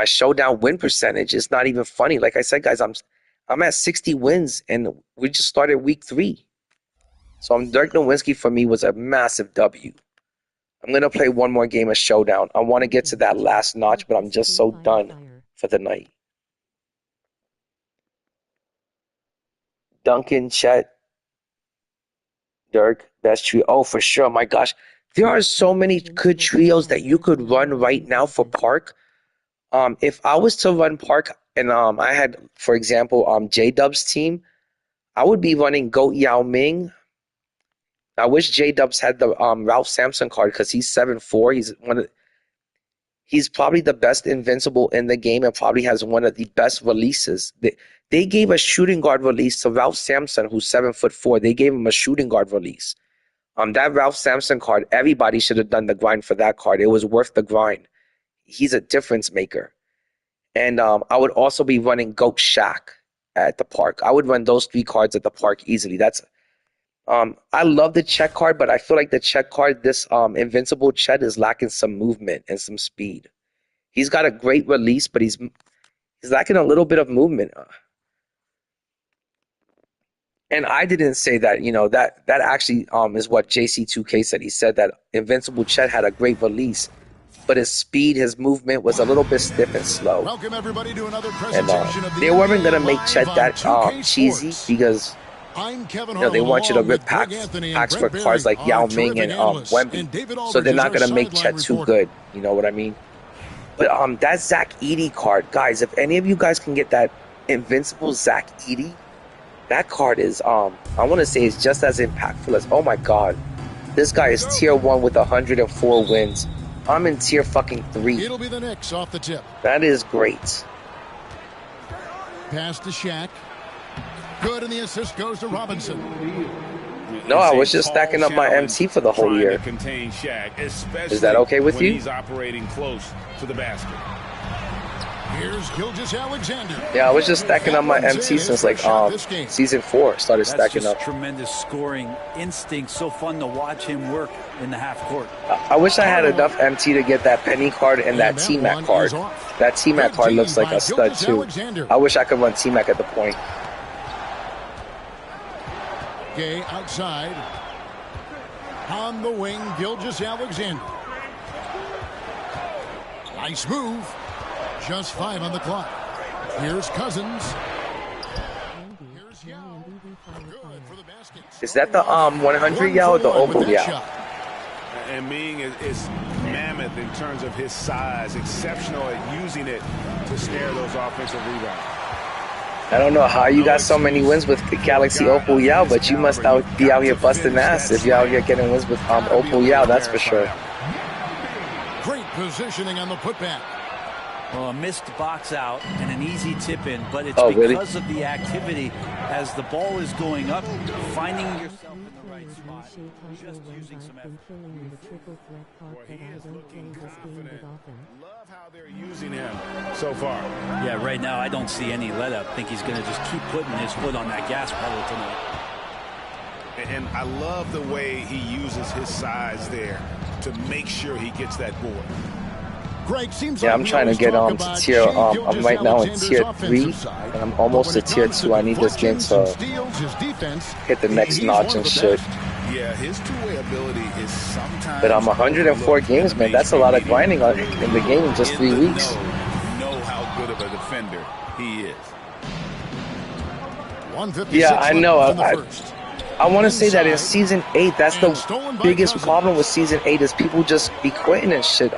Showdown win percentage. It's not even funny. Like I said, guys, I'm at 60 wins, and we just started week 3. So Dirk Nowitzki for me was a massive W. I'm gonna play one more game of Showdown. I want to get to that last notch, but I'm just so done for the night. Duncan, Chet, Dirk, best trio. Oh, for sure. My gosh. There are so many good trios that you could run right now for Park. If I was to run Park and I had, for example, J-Dub's team, I would be running Goat Yao Ming. I wish J-Dubs had the Ralph Sampson card because he's 7'4". He's probably the best invincible in the game and probably has one of the best releases. They gave a shooting guard release to Ralph Sampson, who's 7'4". They gave him a shooting guard release. That Ralph Sampson card, everybody should have done the grind for that card. It was worth the grind. He's a difference maker. And I would also be running Goat Shaq at the Park. I would run those 3 cards at the Park easily. I love the Chet card, but I feel like the Chet card, this invincible Chet, is lacking some movement and some speed. He's got a great release, but he's lacking a little bit of movement. And I didn't say that, that actually is what JC2K said. He said that Invincible Chet had a great release, but his speed, his movement was a little bit stiff and slow. Welcome everybody to another presentation of the they weren't going to make Chet that cheesy because they want you to rip packs for cards like Yao Ming and Wemby. So they're not going to make Chet too good. You know what I mean? But that Zach Edey card, guys, if any of you guys can get that Invincible Zach Edey, that card is, I want to say, is just as impactful as, oh my God, this guy is tier 1 with 104 wins. I'm in tier fucking 3. It'll be the Knicks off the tip. That is great. Pass to Shaq. Good, and the assist goes to Robinson. No, I was just stacking up my MT for the whole year. Is that okay with you? He's operating close to the basket. Here's Gilgeous-Alexander. Yeah, I was just stacking up my MT since like season 4. Started stacking up. Tremendous scoring instinct. So fun to watch him work in the half court. I wish I had enough MT to get that Penny card and that T-Mac card. That T-Mac card looks like a stud too. I wish I could run T-Mac at the point. Gay outside. On the wing, Gilgeous-Alexander. Nice move. Just 5 on the clock. Here's Cousins. Here's Yao. Good for the basket. Is that the 100 Yao or the Opal Yao? And Ming is mammoth in terms of his size, exceptional at using it to snare those offensive rebounds. I don't know how you got so many wins with the Galaxy Opal Yao, but you must be out here busting ass if you're out here getting wins with Opal Yao, that's for sure. Great positioning on the putback. Well, a missed box out and an easy tip in, but it's because of the activity as the ball is going up, finding yourself in the right Shea title when I've been killing in the triple threat part, but I don't play this game that often. Love how they're using him so far. Yeah, right now I don't see any let up. I think he's going to just keep putting his foot on that gas pedal tonight. And I love the way he uses his size there to make sure he gets that board. Greg, seems Yeah, like I'm trying to get to tier. I'm right now in tier 3, and I'm almost to tier 2. I need this game to hit the next notch and shit. Yeah, his two-way ability is sometimes. But I'm 104 games, man. That's a lot of grinding in the game in just 3 weeks. Know how good of a defender he is. Yeah, I know. I want to say that in season 8, that's the biggest problem with season 8 is people just be quitting and shit.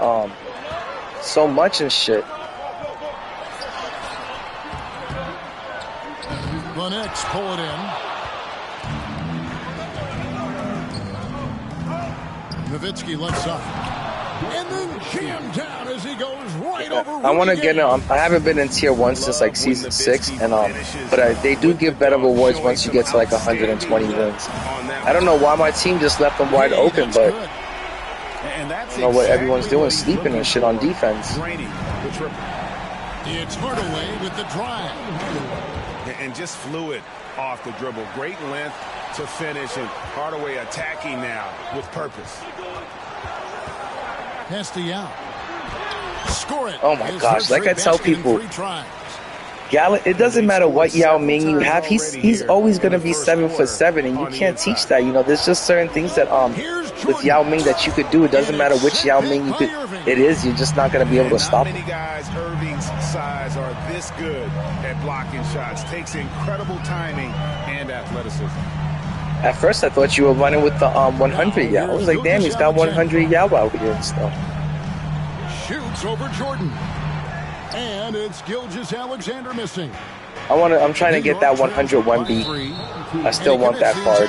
So much and shit. The Knicks pull it in. Nowitzki left side. And then jammed down as he goes right over. I want to get in. I haven't been in tier 1 since like season 6, and but they do give better rewards once you get to like 120 wins. I don't know why my team just left them wide open, but I don't know what everyone's doing, sleeping and shit on defense. It's Hardaway with the drive. And just fluid off the dribble. Great length to finish, and Hardaway attacking now with purpose. Pass to Yao. Score it. Oh my gosh, like I tell people, it doesn't matter what Yao Ming you have, he's always going to be 7'7", and you can't teach that. You know, there's just certain things that with Yao Ming that you could do. It doesn't matter which Yao Ming it is, you're just not going to be able to stop him. How many guys Irving's size are this good at blocking shots? Takes incredible timing and athleticism. At first I thought you were running with the 100 Yao. I was like, damn, he's got 100 Yao out here and stuff. Shoots over Jordan. And it's Gilgeous-Alexander missing. I'm trying to get that 100 1B. I still want that card.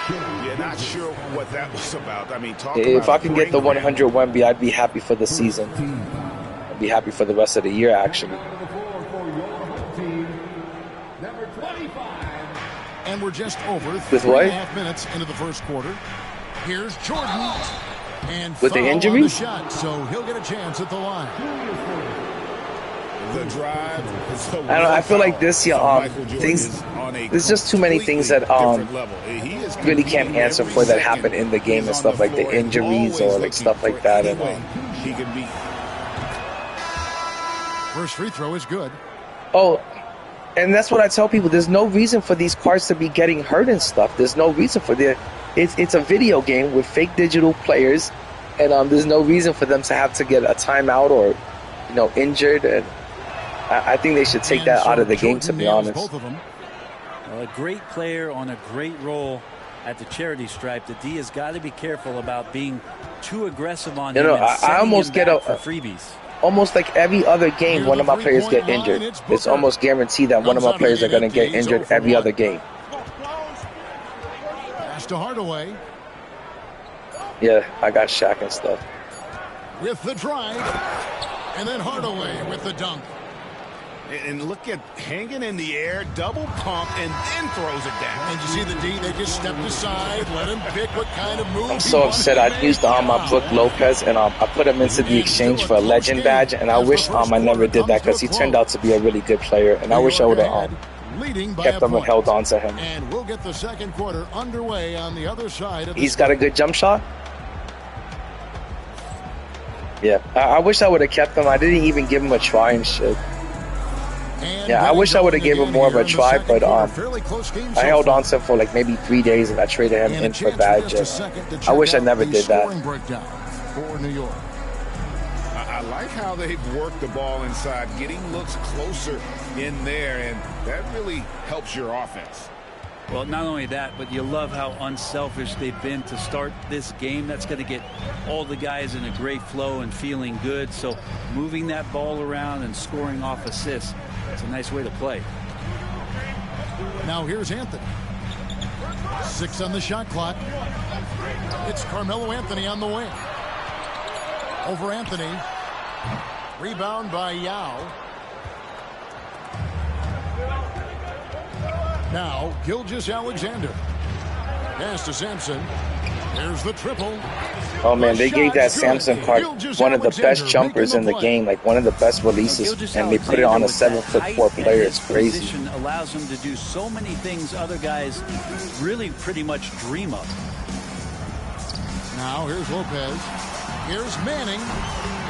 Yeah, not sure what that was about. I mean, if I can get the 100 1B, I'd be happy for the season. I'd be happy for the rest of the year, actually. And we're just over with 3.5 minutes into the first quarter. Here's Jordan. And with the injury? The shot, so he'll get a chance at the line. The drive. I feel like this year, there's just too many things that really can't answer for that happen in the game and stuff like the injuries or like stuff like that. And he can be. First free throw is good. Oh, and that's what I tell people. There's no reason for these cards to be getting hurt and stuff. There's no reason for it. It's a video game with fake digital players, and there's no reason for them to have to get a timeout or, injured. And I think they should take that out of the game, to be honest. Well, a great player on a great role at the charity stripe. The D has got to be careful about being too aggressive on him. I almost get for freebies. Almost like every other game, one of my players get injured. It's almost guaranteed that one of my players are going to get injured every other game. Pass to Hardaway. Yeah, I got Shaq and stuff. With the drive, and then Hardaway with the dunk. And look at hanging in the air, double pump, and then throws it down. And you see the D, they just stepped aside, let him pick what kind of move. I'm so upset. I used my Brook Lopez, and I put him into the exchange for a legend badge, and I wish I never did that because he turned out to be a really good player, and I wish I would have kept him and held on to him. And we'll get the second quarter underway on the other side of He's got a good jump shot? Yeah, I wish I would have kept him. I didn't even give him a try and shit. Yeah, I wish I would have given him more of a try, but I held on to him for like maybe 3 days, and I traded him in for badge. I wish I never did that. I like how they've worked the ball inside, getting looks closer in there, and that really helps your offense. Well, not only that, but you love how unselfish they've been to start this game. That's going to get all the guys in a great flow and feeling good. So moving that ball around and scoring off assists, it's a nice way to play. Now here's Anthony. 6 on the shot clock. It's Carmelo Anthony on the wing. Over Anthony. Rebound by Yao. Now, Gilgeous-Alexander. Pass to Sampson. There's the triple. Oh man, they gave that Samson card one of the best jumpers in the game, like one of the best releases, and they put it on a 7'4" player. It's crazy. Position allows him to do so many things other guys really pretty much dream of. Now here's Lopez. Here's Manning,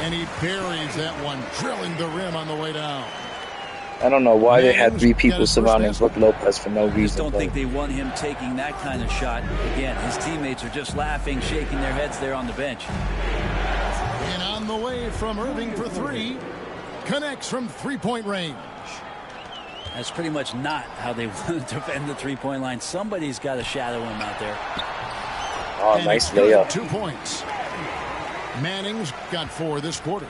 and he buries that one, drilling the rim on the way down. I don't know why they had 3 people surrounding Brook Lopez for no I just reason. don't think they want him taking that kind of shot. Again, his teammates are just laughing, shaking their heads there on the bench. And on the way from Irving for 3. Connects from 3-point range. That's pretty much not how they want to defend the 3-point line. Somebody's got to shadow him out there. Oh, And nice it's good, layup. 2 points. Manning's got 4 this quarter.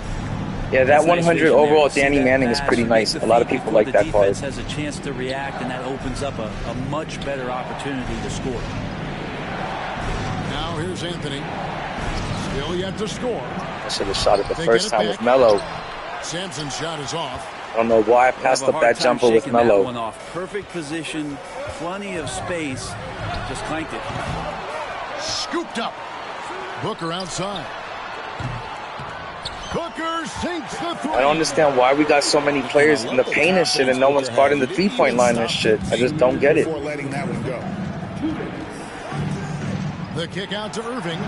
Yeah, that 100 overall Danny Manning is pretty nice. A lot of people like that card. The defense has a chance to react, and that opens up a much better opportunity to score. Now here's Anthony. Still yet to score. I should have shot it the first time with Melo. Sampson's shot is off. I don't know why I passed up that jumper with Melo. One off. Perfect position, plenty of space, just clanked it. Scooped up. Booker outside. Booker sinks the 3. I don't understand why we got so many players in the paint and shit and no one's guarding the 3-point line and shit. I just don't get it. Before letting that one go. The kick out to Irving.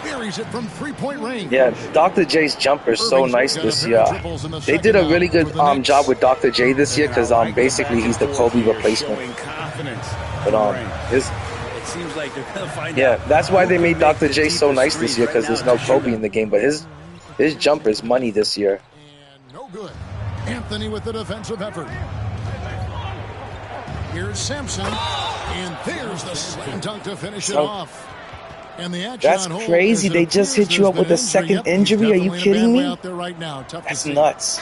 Buries it from 3-point range. Yeah, Dr. J's jumper is so nice this year. They did a really good job with Dr. J this year because basically he's the Kobe replacement. But his It seems like they're going to find yeah, out. that's why they made Dr. J so nice this year because there's no Kobe in the game. But his jumper is money this year. And no good. Anthony with the defensive effort. Here's Sampson. And there's the slam dunk to finish it off. And the action That's on hold crazy. as They it just appears hit you up there's with a been second Yep, injury. Are you definitely in a kidding bad way me? out there right now. Tough to That's see. nuts.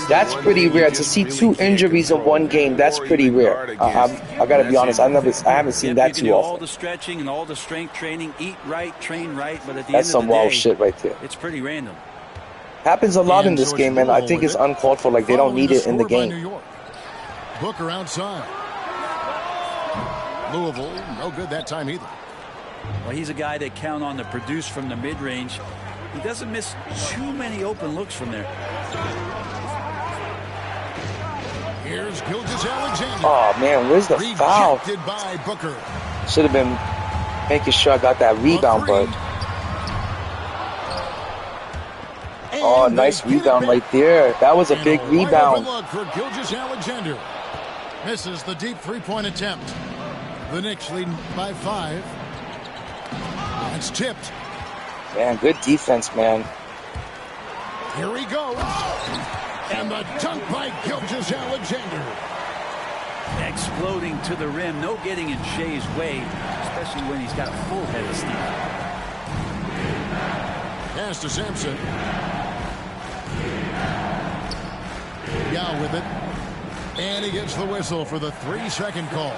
That's pretty rare to see 2 injuries in one game. That's pretty rare. I gotta be honest. I haven't seen that You can too do all often. the stretching and all the strength training, eat right, train right, but at the That's end some of the wild day, shit right there. it's pretty random. Happens a lot in And this so game, man. I think it's uncalled for. Like they don't Following need it in the score by New game. York. Booker outside. Louisville, no good that time either. Well, he's a guy that count on to produce from the mid-range. He doesn't miss too many open looks from there. Here's Gilgeous-Alexander. Oh man, where's the foul? Rejected by Booker. Should have been making sure I got that rebound, but oh, nice rebound right there. That was a big rebound. Look for Gilgeous-Alexander. Misses the deep 3-point attempt. The Knicks leading by 5. It's tipped. Man, good defense, man. Here he goes. And the dunk by Gilgeous-Alexander. Exploding to the rim. No getting in Shea's way, especially when he's got a full head of steam. Pass to Sampson. Yao with it. And he gets the whistle for the 3-second call.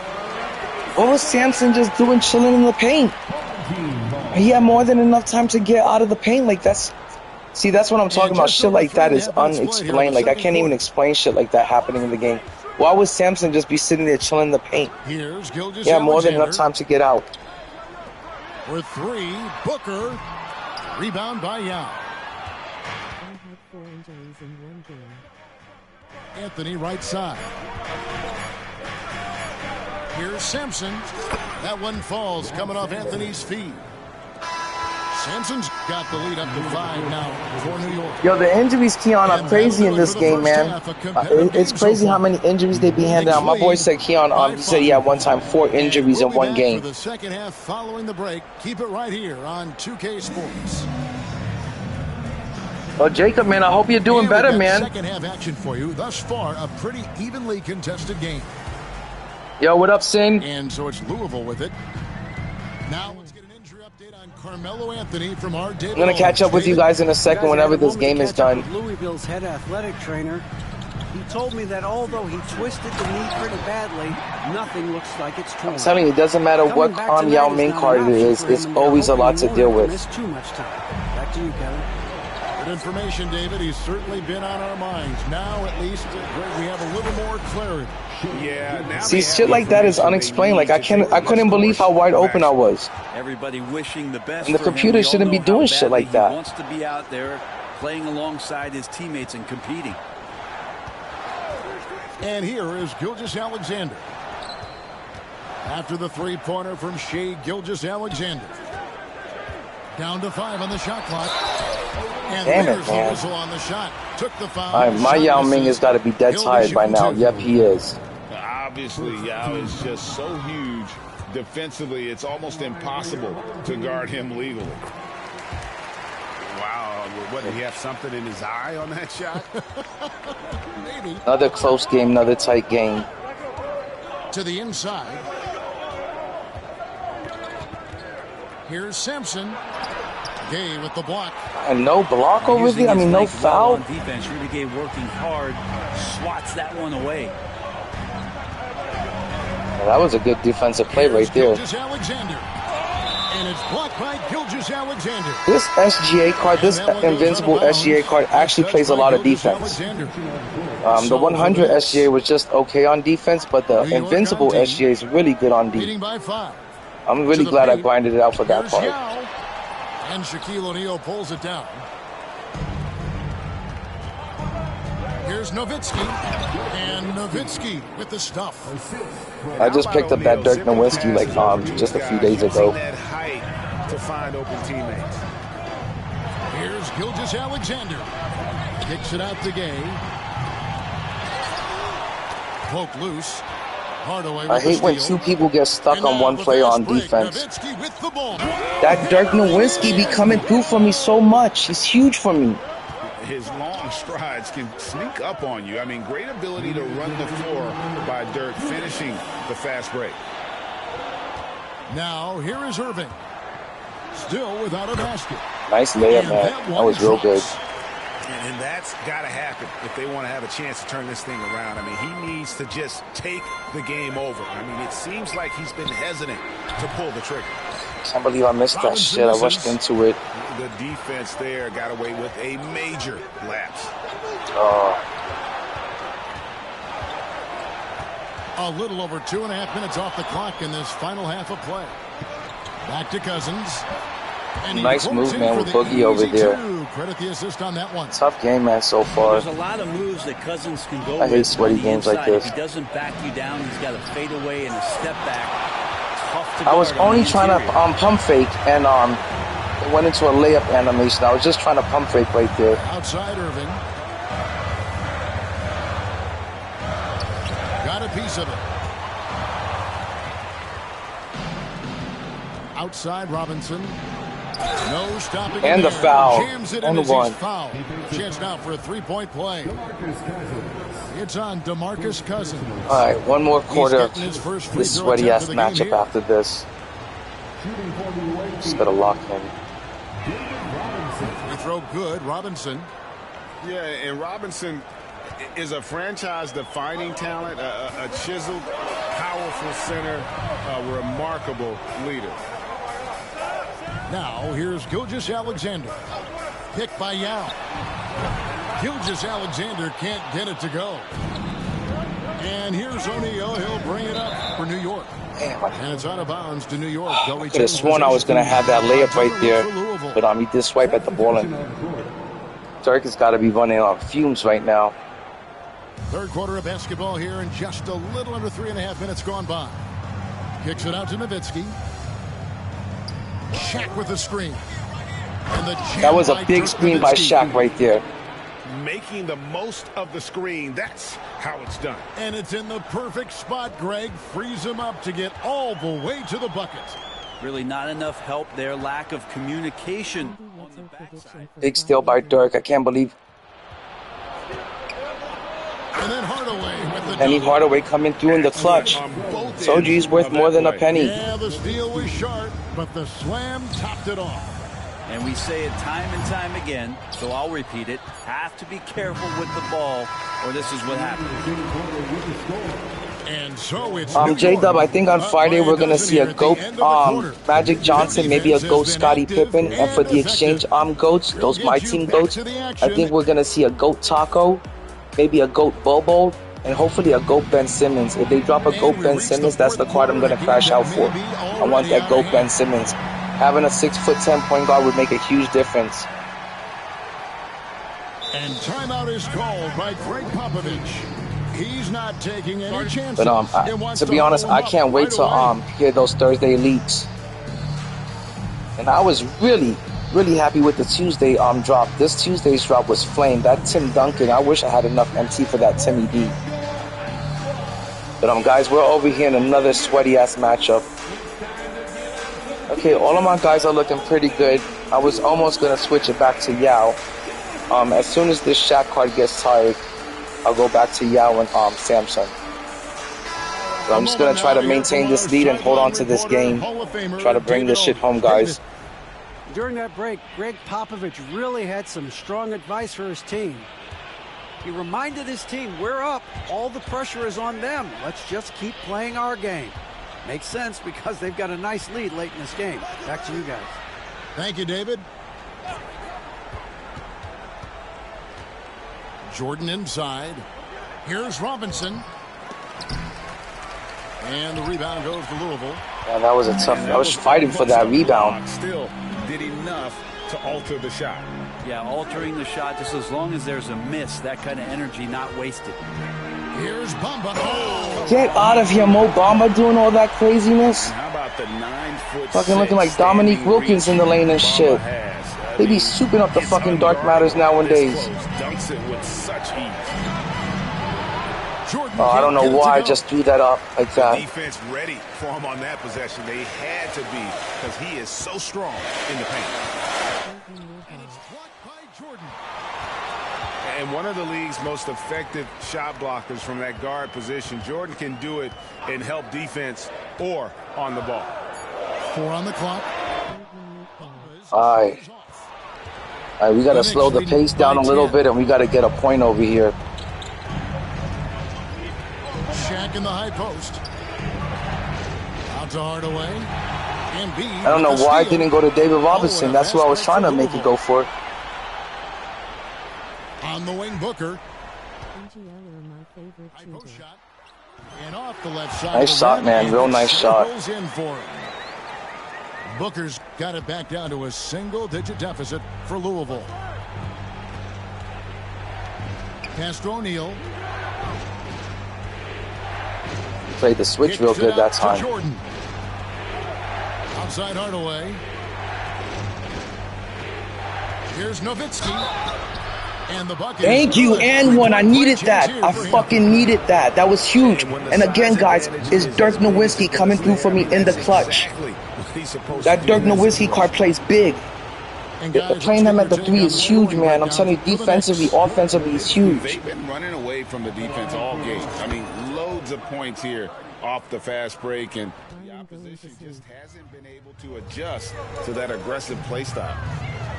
What was Samson just doing chilling in the paint? He had more than enough time to get out of the paint. Like that's what I'm talking about. Shit like that is unexplained. Like I can't even explain shit like that happening in the game. Why would Samson just be sitting there chilling in the paint? Here's Gilgeous-Alexander. He had more than enough time to get out. For 3, Booker. Rebound by Yao. I had 4 injuries in one game. Anthony right side. Here's Sampson. That one falls coming off Anthony's feet. Sampson's got the lead up to 5 now for New York. Yo, the injuries, Keon, are crazy in this game, man. It's crazy how many injuries they be handing out. My boy said, Keon, he said he had one time 4 injuries in one game. For the second half following the break, keep it right here on 2K Sports. Well, Jacob, man, I hope you're doing better, man. Second half action for you. Thus far, a pretty evenly contested game. Yo, what up, Sin? And so it's Louisville with it. Now let's get an injury update on Carmelo Anthony from our David. I'm going to catch up with you guys in a second whenever this game is done. Louisville's head athletic trainer. He told me that although he twisted the knee pretty badly, nothing looks like it's torn. I'm telling you, it doesn't matter what Yao Ming card it is, it's always a lot to deal with. Missed too much time. Back to you, Kevin. Good information, David. He's certainly been on our minds. Now, at least, we have a little more clarity. Yeah. Now see, shit like that is unexplained. Like I couldn't believe how wide open I was. Everybody wishing the best. And the for him. computer We all shouldn't be know doing how shit like badly that. He wants to be out there playing alongside his teammates and competing. And here is Gilgeous-Alexander. After the three-pointer from Shai Gilgeous-Alexander. Down to 5 on the shot clock. And damn there's it, man. the whistle on the shot. Took the foul. All right, my Yao Ming has got to be dead He'll tired by shooting now. two. Yep, he is. Obviously, Yao is just so huge defensively, it's almost impossible to guard him legally. Wow, what, did he have something in his eye on that shot? Maybe. Another close game, another tight game. To the inside. Here's Simpson. Gay with the block. And no block over Using there? I his mean, no length well foul? on defense. Rudy Gay working hard, swats that one away. Well, that was a good defensive play right there. Gilgeous-Alexander. And it's blocked by Gilgeous-Alexander. This SGA card, this invincible SGA card actually plays a lot of defense. The 100 SGA was just okay on defense, but the invincible SGA is really good on Leading defense. by 5. I'm really glad I grinded it out for that Here's part. Yao. And Shaquille O'Neal pulls it down. Here's Nowitzki. And Nowitzki with the stuff. I just picked up that Dirk Nowitzki like just a few days ago. That height to find open teammates. Here's Gilgeous-Alexander. Kicks it out to Gay. Poke loose. Hardaway I with hate the when steal. two people get stuck And on now one the player fast on break. defense. Nowitzki with the ball. That Dirk Nowitzki be coming through for me so much. He's huge for me. His long strides can sneak up on you. I mean, great ability to run the floor by Dirk, finishing the fast break. Now, here is Irving. Still without a basket. Nice layup, And man. that That one was real good. drops. And that's got to happen if they want to have a chance to turn this thing around. I mean, he needs to just take the game over. I mean, it seems like he's been hesitant to pull the trigger. Can't believe I missed that shit. I rushed into it. The defense there got away with a major lapse. A little over 2.5 minutes off the clock in this final half of play. Back to Cousins. And he Nice rolls move, in man, for with the Boogie over easy there. two. Credit the assist on that one. Tough game, man, so far. There's a lot of moves that Cousins can go I hate with sweaty on the games like inside. this. If he doesn't back you down, he's got a fadeaway and a step back. Tough to I was guard on only the trying to interior. pump fake, and it went into a layup animation. I was just trying to pump fake right there. Outside Irving. Got a piece of it. Outside Robinson. No stopping. And him the there. foul. Jams it And in the as he's one. fouled. Chance now for a three-point play. It's on DeMarcus Cousins. All right, one more quarter of getting his first free this throw sweaty-ass attempt of the game matchup here. after this. Just gotta lock in. We throw good. Robinson. Yeah, and Robinson is a franchise-defining talent, a chiseled, powerful center, a remarkable leader. Now, here's Gilgeous-Alexander. Picked by Yao. Gilgeous-Alexander can't get it to go. And here's O'Neal. He'll bring it up for New York. Damn, And it's out of bounds to New York. I could have sworn I was going to have that layup right there, but he did swipe at the ball, and Dirk has got to be running on fumes right now. Third quarter of basketball here, and just a little under 3.5 minutes gone by. Kicks it out to Nowitzki. Shaq with the screen. And the jam That was a by big Dirk screen by Nowitzki. Shaq right there. Making the most of the screen, that's how it's done. And it's in the perfect spot. Greg frees him up to get all the way to the bucket. Really not enough help there. Lack of communication on the backside. Big steal by Dirk. I can't believe And then Hardaway with the Penny dunk. Hardaway coming through in the clutch. Told you he's worth more than a penny. Yeah, the steal was sharp, but the slam topped it off. And we say it time and time again, so I'll repeat it. Have to be careful with the ball, or this is what happens. And so it's J-Dub, I think on Friday we're going to see a GOAT Magic Johnson, maybe a GOAT Scottie Pippen, and for the exchange GOATs, those MyTeam GOATs, I think we're going to see a GOAT Taco, maybe a GOAT Bobo, and hopefully a GOAT Ben Simmons. If they drop a GOAT Ben Simmons, that's the card I'm going to crash out for. I want that GOAT Ben Simmons. Having a 6'10" point guard would make a huge difference. And timeout is called by Greg Popovich. He's not taking any chances. But to be honest, I can't wait to hear those Thursday leaks. And I was really happy with the Tuesday drop. This Tuesday's drop was flame. That Tim Duncan, I wish I had enough MT for that Timmy D. But guys, we're over here in another sweaty ass matchup. Okay, all of my guys are looking pretty good. I was almost gonna switch it back to Yao. As soon as this Shaq card gets tired, I'll go back to Yao and Samson. So I'm just going to try to maintain this lead and hold on to this game. Try to bring this shit home, guys. During that break, Greg Popovich really had some strong advice for his team. He reminded his team, we're up. All the pressure is on them. Let's just keep playing our game. Makes sense because they've got a nice lead late in this game. Back to you guys. Thank you, David. Jordan inside. Here's Robinson. And the rebound goes to Louisville. And that was a tough. I was fighting for that rebound. Still did enough to alter the shot. Yeah, altering the shot just as long as there's a miss. That kind of energy not wasted. Here's Bamba. Oh. Get out of here, Mo Bamba doing all that craziness. And how about the 9'6" fucking looking like Dominique Wilkins in the lane and shit. They be souping up the fucking dark matters nowadays. Dunks it with such ease. Oh, I don't know why I just threw that up like that. Defense ready for him on that possession. They had to be because he is so strong in the paint. And it's blocked by Jordan. And one of the league's most effective shot blockers from that guard position. Jordan can do it and help defense or on the ball. 4 on the clock. All right, we got to slow the pace down a little bit, and we got to get a point over here. Shaq in the high post. Out to Hardaway. I don't know why I didn't go to David Robinson. That's who I was trying to make it go for. On the wing, Booker. My favorite shot. And off the left side. Nice shot, man. Real nice shot. Booker's got it back down to a single-digit deficit for Louisville. Castro O'Neal. Played the switch real good that time. Jordan. Outside Hardaway. Here's Nowitzki. And the bucket. Thank you, and one. I needed that. I fucking needed that. That was huge. And again, guys, is Dirk Nowitzki coming through for me in the clutch. That Dirk Nowitzki card plays big. Playing him at the 3 is huge, man. I'm telling you, defensively, offensively, he's huge. They've been running away from the defense all game. I mean, loads of points here off the fast break, and the opposition just hasn't been able to adjust to that aggressive play style.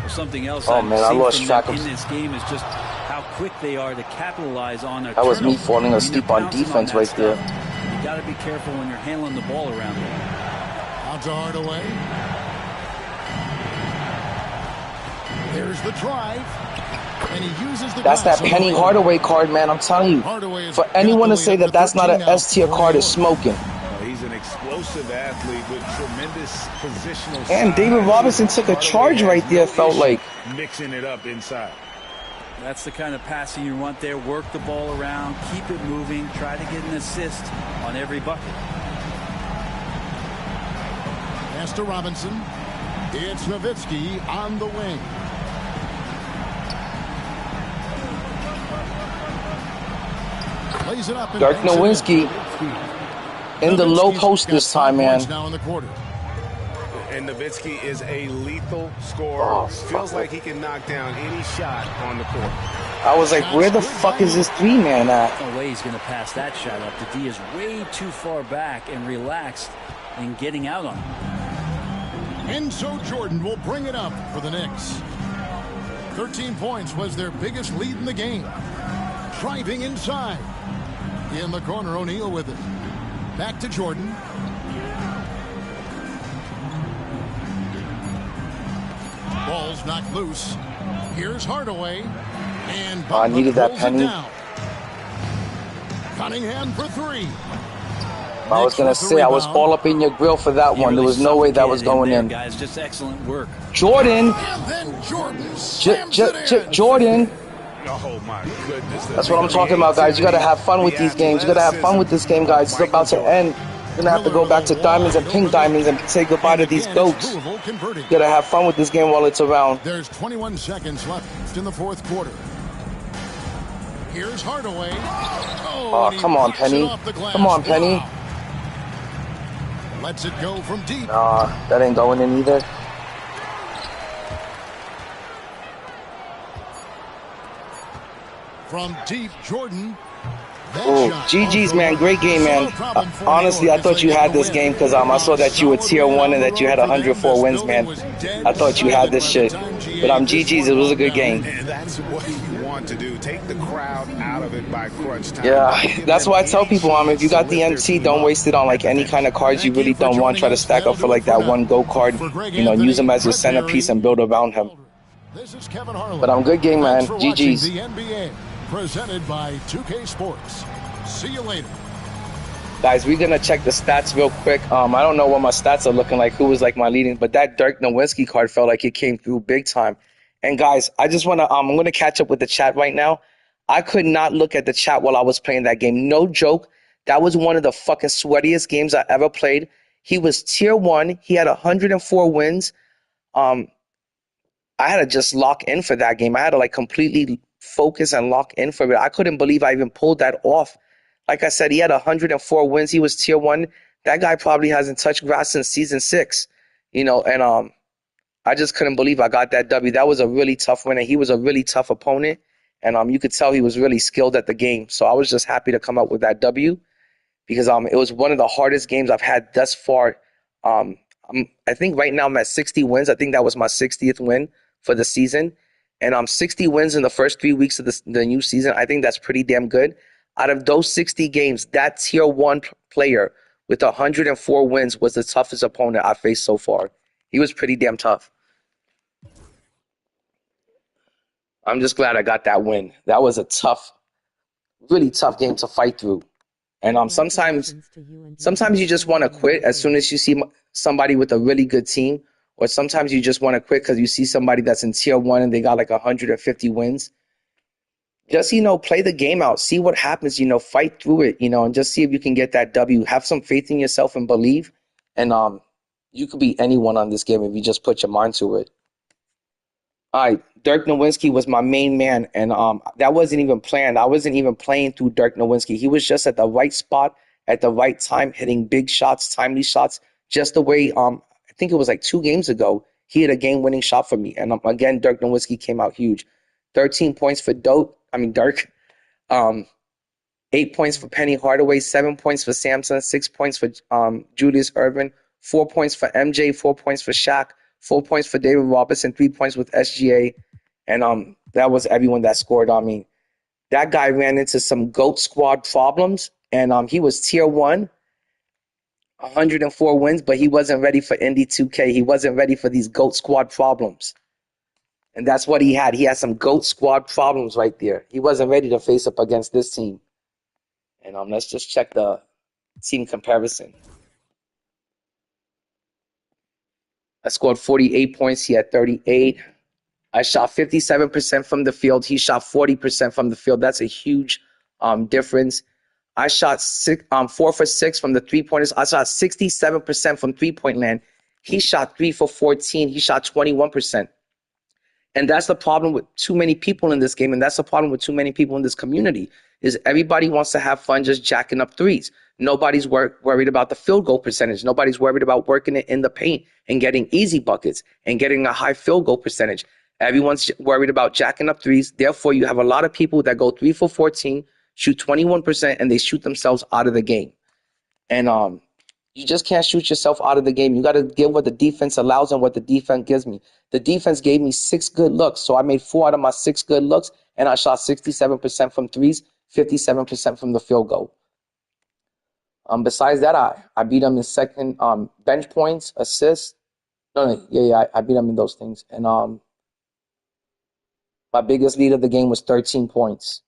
Well, something else I lost track of in this game is just how quick they are to capitalize on their That was me falling asleep on defense right there. You got to be careful when you're handling the ball around there. Out to Hardaway. There's the drive. And he uses the That's that Penny Hardaway card, man. I'm telling you. For anyone to say that that's not an S tier card is smoking. He's an explosive athlete with tremendous positional. And David Robinson took a charge right there, felt like. Mixing it up inside. That's the kind of passing you want there. Work the ball around, keep it moving, try to get an assist on every bucket. Pass to Robinson. It's Nowitzki on the wing. Plays it up. Dirk Nowitzki in the low post this time, man. Now in the quarter. And Nowitzki is a lethal scorer. Oh, feels like he can knock down any shot on the court. I was like, where the fuck is this 3-man at? No way he's going to pass that shot up. The D is way too far back and relaxed in getting out on him. And so Jordan will bring it up for the Knicks. 13 points was their biggest lead in the game. Driving inside. In the corner, O'Neal with it. Back to Jordan. Ball's knocked loose. Here's Hardaway. And I needed that penny. Cunningham for three. I was going to say, I was all up in your grill for that one. There was no way that was going in. Guys, just excellent work. Jordan. And then Jordan Jordan. Oh, my goodness. That's what I'm talking about, guys. You got to have fun with these games. You got to have fun with this game, guys. It's about to end. You're going to have to go back to diamonds and pink diamonds and say goodbye to these goats. You got to have fun with this game while it's around. There's 21 seconds left in the fourth quarter. Here's Hardaway. Oh, come on, Penny. Come on, Penny. Wow. Lets it go from deep. Nah, that ain't going in either. From deep, Jordan. Oh, GG's, man. Great game, man. Honestly, I thought you had this game because I saw that you were tier 1 and that you had 104 wins, man. I thought you had this shit. But GG's. It was a good game. And that's what you want to do. Take the crowd out of it by crunch time. Yeah, that's why I tell people, if you got the MT, don't waste it on like any kind of cards you really don't want. Try to stack up for like that one go card. You know, use him as your centerpiece and build around him. But good game, man. GG's. Presented by 2K Sports. See you later. Guys, we're going to check the stats real quick. I don't know what my stats are looking like, who was like my leading, but that Dirk Nowitzki card felt like it came through big time. And guys, I just want to, I'm going to catch up with the chat right now. I could not look at the chat while I was playing that game. No joke. That was one of the fucking sweatiest games I ever played. He was tier 1. He had 104 wins. I had to just lock in for that game. I had to like completely focus and lock in for it. I couldn't believe I even pulled that off. Like I said, he had 104 wins. He was tier 1. That guy probably hasn't touched grass since season 6, you know, and I just couldn't believe I got that W. That was a really tough win, and he was a really tough opponent, and you could tell he was really skilled at the game. So I was just happy to come up with that W because it was one of the hardest games I've had thus far. I think right now I'm at 60 wins. I think that was my 60th win for the season. And 60 wins in the first 3 weeks of the new season. I think that's pretty damn good. Out of those 60 games, that tier 1 player with 104 wins was the toughest opponent I faced so far. He was pretty damn tough. I'm just glad I got that win. That was a tough, really tough game to fight through. And sometimes you just want to quit as soon as you see somebody with a really good team. Or sometimes you just want to quit because you see somebody that's in tier 1 and they got like 150 wins. Just, play the game out. See what happens, fight through it, and just see if you can get that W. Have some faith in yourself and believe. And you could beat anyone on this game if you just put your mind to it. All right, Dirk Nowitzki was my main man. And that wasn't even planned. I wasn't even playing through Dirk Nowitzki. He was just at the right spot at the right time, hitting big shots, timely shots, just the way I think it was like 2 games ago, he had a game-winning shot for me. And again, Dirk Nowitzki came out huge. 13 points for Dirk. 8 points for Penny Hardaway, 7 points for Samson, 6 points for Julius Erving, 4 points for MJ, 4 points for Shaq, 4 points for David Robertson, 3 points with SGA. And that was everyone that scored on me. That guy ran into some GOAT squad problems, and he was tier 1. 104 wins, but he wasn't ready for INDIE2K. He wasn't ready for these GOAT squad problems. And that's what he had. He had some GOAT squad problems right there. He wasn't ready to face up against this team. And let's just check the team comparison. I scored 48 points. He had 38. I shot 57% from the field. He shot 40% from the field. That's a huge difference. I shot 4 for 6 from the three-pointers. I shot 67% from three-point land. He shot 3 for 14. He shot 21%. And that's the problem with too many people in this game, and that's the problem with too many people in this community, is everybody wants to have fun just jacking up threes. Nobody's worried about the field goal percentage. Nobody's worried about working it in the paint and getting easy buckets and getting a high field goal percentage. Everyone's worried about jacking up threes. Therefore, you have a lot of people that go 3 for 14, shoot 21%, and they shoot themselves out of the game. And You just can't shoot yourself out of the game. You got to give what the defense allows and what the defense gives me. The defense gave me 6 good looks, so I made 4 out of my 6 good looks, and I shot 67% from threes, 57% from the field goal. Besides that, I beat them in second bench points, assists. I beat them in those things. And my biggest lead of the game was 13 points.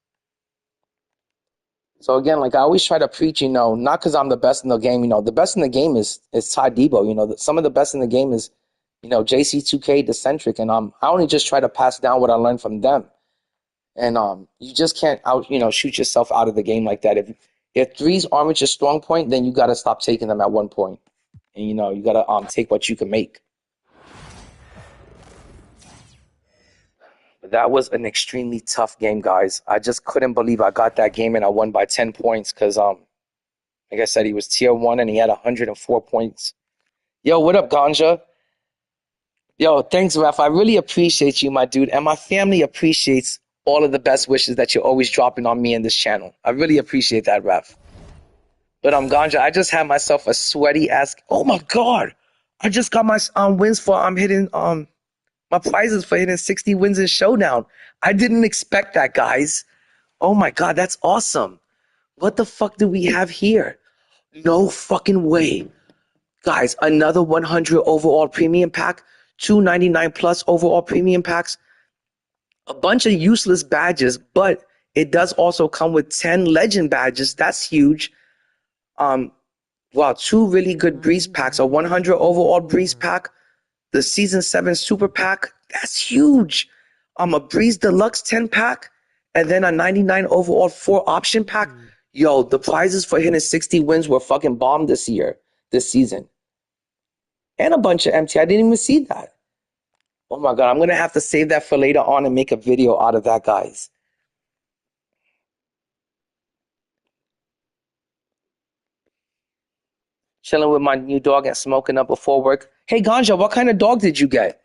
So again, like I always try to preach, not because I'm the best in the game. The best in the game is Ty Debo. Some of the best in the game is, JC2K, Decentric, and I only just try to pass down what I learned from them. And you just can't shoot yourself out of the game like that. If threes aren't your strong point, then you got to stop taking them at one point. And you got to take what you can make. But that was an extremely tough game, guys. I just couldn't believe I got that game and I won by 10 points because like I said, he was tier 1 and he had 104 points. Yo, what up, Ganja? Yo, thanks, Raf. I really appreciate you, my dude. And my family appreciates all of the best wishes that you're always dropping on me in this channel. I really appreciate that, Raf. But Ganja, I just had myself a sweaty ass. Oh my God. I just got my wins for hitting my prizes for hitting 60 wins in Showdown. I didn't expect that, guys. Oh my God, that's awesome. What the fuck do we have here? No fucking way. Guys, another 100 overall premium pack, 299 plus overall premium packs, a bunch of useless badges, but it does also come with 10 legend badges. That's huge. Wow, 2 really good breeze packs, a 100 overall breeze pack, the season 7 super pack. That's huge. A breeze deluxe 10 pack, and then a 99 overall 4 option pack. Yo, the prizes for hitting 60 wins were fucking bomb this season. And a bunch of empty. I didn't even see that. Oh my God, I'm going to have to save that for later on and make a video out of that, guys. Chilling with my new dog and smoking up before work. Hey, Ganja, what kind of dog did you get?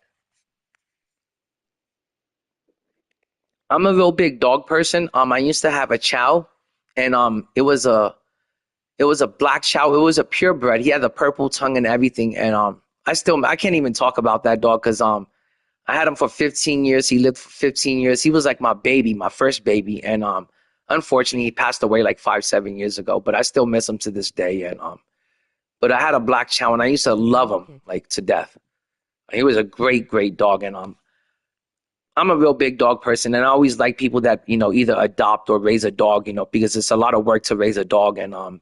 I'm a real big dog person. I used to have a chow, and it was a black chow. It was a purebred. He had the purple tongue and everything. And I can't even talk about that dog because I had him for 15 years. He lived for 15 years. He was like my baby, my first baby. And unfortunately, he passed away like 5-7 years ago. But I still miss him to this day. And but I had a black chow, and I used to love him like to death. He was a great, great dog. And I'm a real big dog person, and I always like people that either adopt or raise a dog, because it's a lot of work to raise a dog, and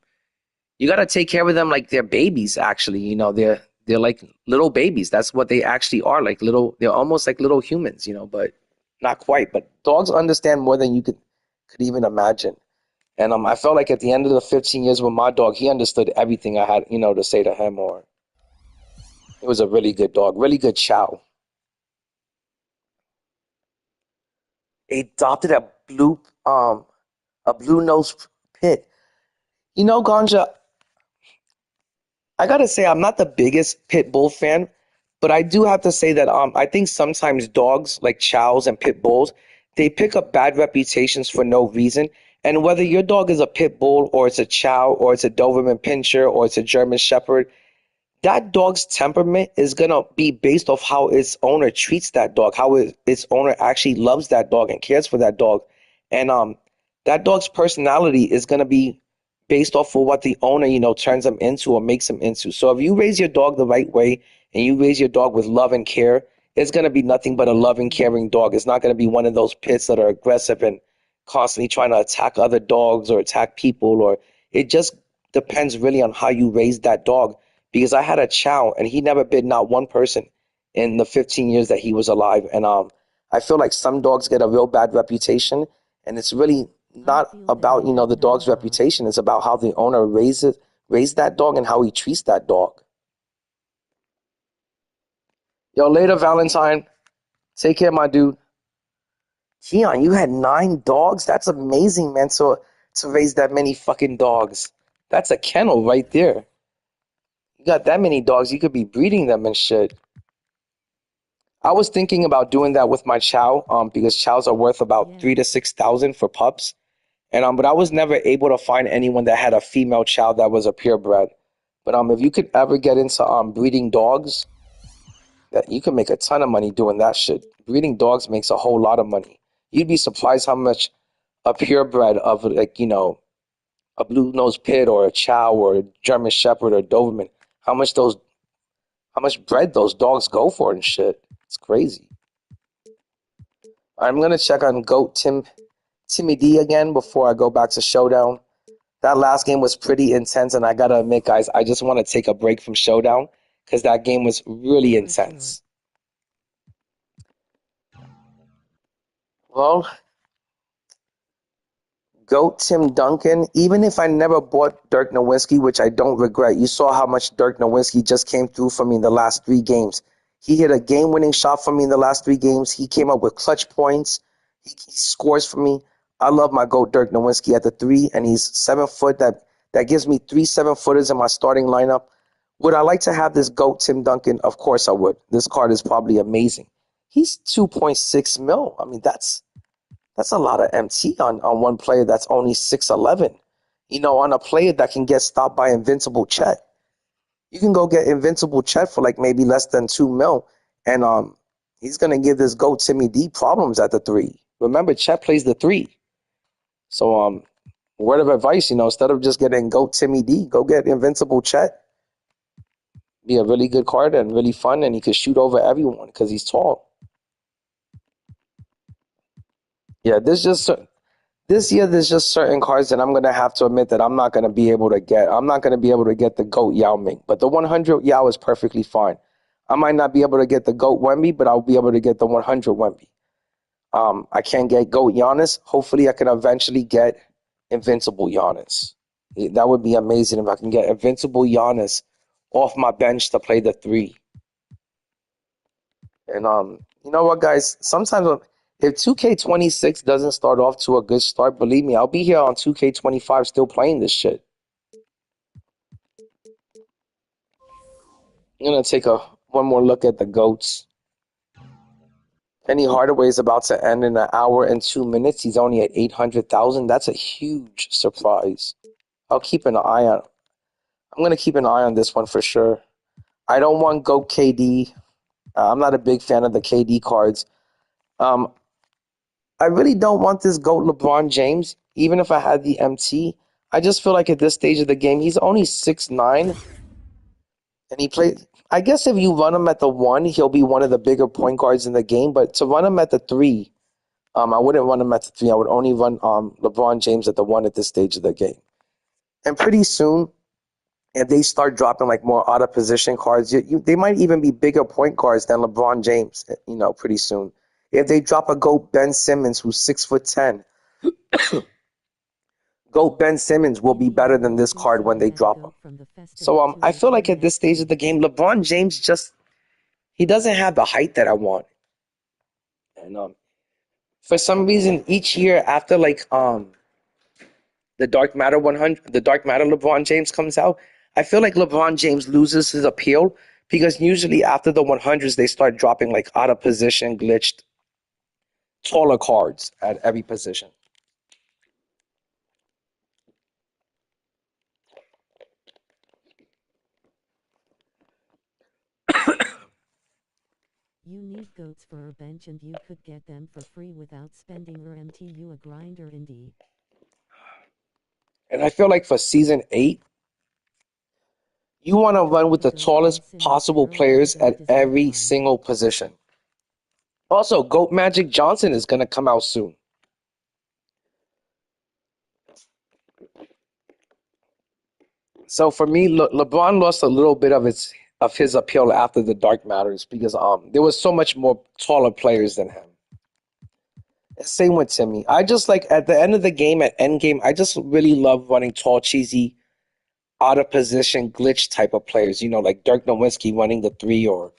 you got to take care of them like they're babies. Actually, they're like little babies. That's what they actually are, like little. They're almost like little humans, but not quite. But dogs understand more than you could even imagine. And I felt like at the end of the 15 years with my dog, he understood everything I had, to say to him. Or it was a really good dog, really good chow. They adopted a blue nose pit. Ganja, I gotta say I'm not the biggest pit bull fan, but I do have to say that I think sometimes dogs like chows and pit bulls, they pick up bad reputations for no reason. And whether your dog is a pit bull or it's a chow or it's a Doberman Pinscher or it's a German Shepherd, that dog's temperament is going to be based off how its owner treats that dog, how its owner actually loves that dog and cares for that dog. And that dog's personality is going to be based off of what the owner, turns them into or makes them into. So if you raise your dog the right way and you raise your dog with love and care, it's going to be nothing but a loving, caring dog. It's not going to be one of those pits that are aggressive and constantly trying to attack other dogs or attack people. Or it just depends really on how you raise that dog. Because I had a chow and he never bit not one person in the 15 years that he was alive. And I feel like some dogs get a real bad reputation, and it's really not about the dog's reputation. It's about how the owner raised that dog and how he treats that dog. Yo, later, Valentine. Take care, my dude. Keon, you had 9 dogs? That's amazing, man. So to raise that many fucking dogs. That's a kennel right there. You got that many dogs, you could be breeding them and shit. I was thinking about doing that with my chow, because chows are worth about 3,000 to 6,000 for pups. And but I was never able to find anyone that had a female chow that was a purebred. But if you could ever get into breeding dogs, that you can make a ton of money doing that shit. Breeding dogs makes a whole lot of money. You'd be surprised how much a purebred of, like, you know, a blue-nosed pit or a chow or a German shepherd or Doberman, how much bread those dogs go for and shit. It's crazy. I'm gonna check on Timmy D again before I go back to Showdown. That last game was pretty intense, and I gotta admit, guys, I just want to take a break from Showdown because that game was really intense. Well, GOAT Tim Duncan, even if I never bought Dirk Nowitzki, which I don't regret, you saw how much Dirk Nowitzki just came through for me in the last 3 games. He hit a game-winning shot for me in the last 3 games. He came up with clutch points. He scores for me. I love my GOAT Dirk Nowitzki at the 3, and he's 7 foot. That gives me 3 7-footers in my starting lineup. Would I like to have this GOAT Tim Duncan? Of course I would. This card is probably amazing. He's 2.6 mil. I mean, that's a lot of MT on one player that's only 6'11". You know, on a player that can get stopped by Invincible Chet. You can go get Invincible Chet for like maybe less than 2 mil. And he's going to give this GOAT Timmy D problems at the 3. Remember, Chet plays the 3. So word of advice, you know, instead of just getting GOAT Timmy D, go get Invincible Chet. Be a really good card and really fun, and he could shoot over everyone because he's tall. Yeah, this year, there's just certain cards that I'm going to have to admit that I'm not going to be able to get. I'm not going to be able to get the GOAT Yao Ming, but the 100 Yao is perfectly fine. I might not be able to get the GOAT Wemby, but I'll be able to get the 100 Wemby. I can't get GOAT Giannis. Hopefully, I can eventually get Invincible Giannis. That would be amazing if I can get Invincible Giannis off my bench to play the 3. And you know what, guys? Sometimes if 2K26 doesn't start off to a good start, believe me, I'll be here on 2K25 still playing this shit. I'm gonna take one more look at the GOATs. Penny Hardaway is about to end in 1 hour and 2 minutes. He's only at 800,000. That's a huge surprise. I'm gonna keep an eye on this one for sure. I don't want GOAT KD. I'm not a big fan of the KD cards. I really don't want this GOAT LeBron James, even if I had the MT. I just feel like at this stage of the game, he's only 6'9", and he plays. I guess if you run him at the 1, he'll be one of the bigger point guards in the game. But to run him at the 3, I wouldn't run him at the 3. I would only run LeBron James at the 1 at this stage of the game. And pretty soon, if they start dropping like more out of position cards, they might even be bigger point guards than LeBron James. You know, pretty soon. If they drop a GOAT Ben Simmons, who's 6'10", GOAT Ben Simmons will be better than this card when they drop him. So I feel like at this stage of the game, LeBron James he doesn't have the height that I want. And for some reason, each year after like the Dark Matter 100, the Dark Matter LeBron James comes out, I feel like LeBron James loses his appeal because usually after the 100s, they start dropping like out of position, glitched, taller cards at every position. You need goats for a bench and you could get them for free without spending or MTU a grinder indie. And I feel like for Season 8, you want to run with the tallest possible players at every single position. Also, GOAT Magic Johnson is going to come out soon. So for me, LeBron lost a little bit of his appeal after the Dark Matters because there was so much more taller players than him. Same with Timmy. I just like at the end of the game, at end game, I just really love running tall, cheesy, out of position, glitch type of players. You know, like Dirk Nowitzki running the 3, or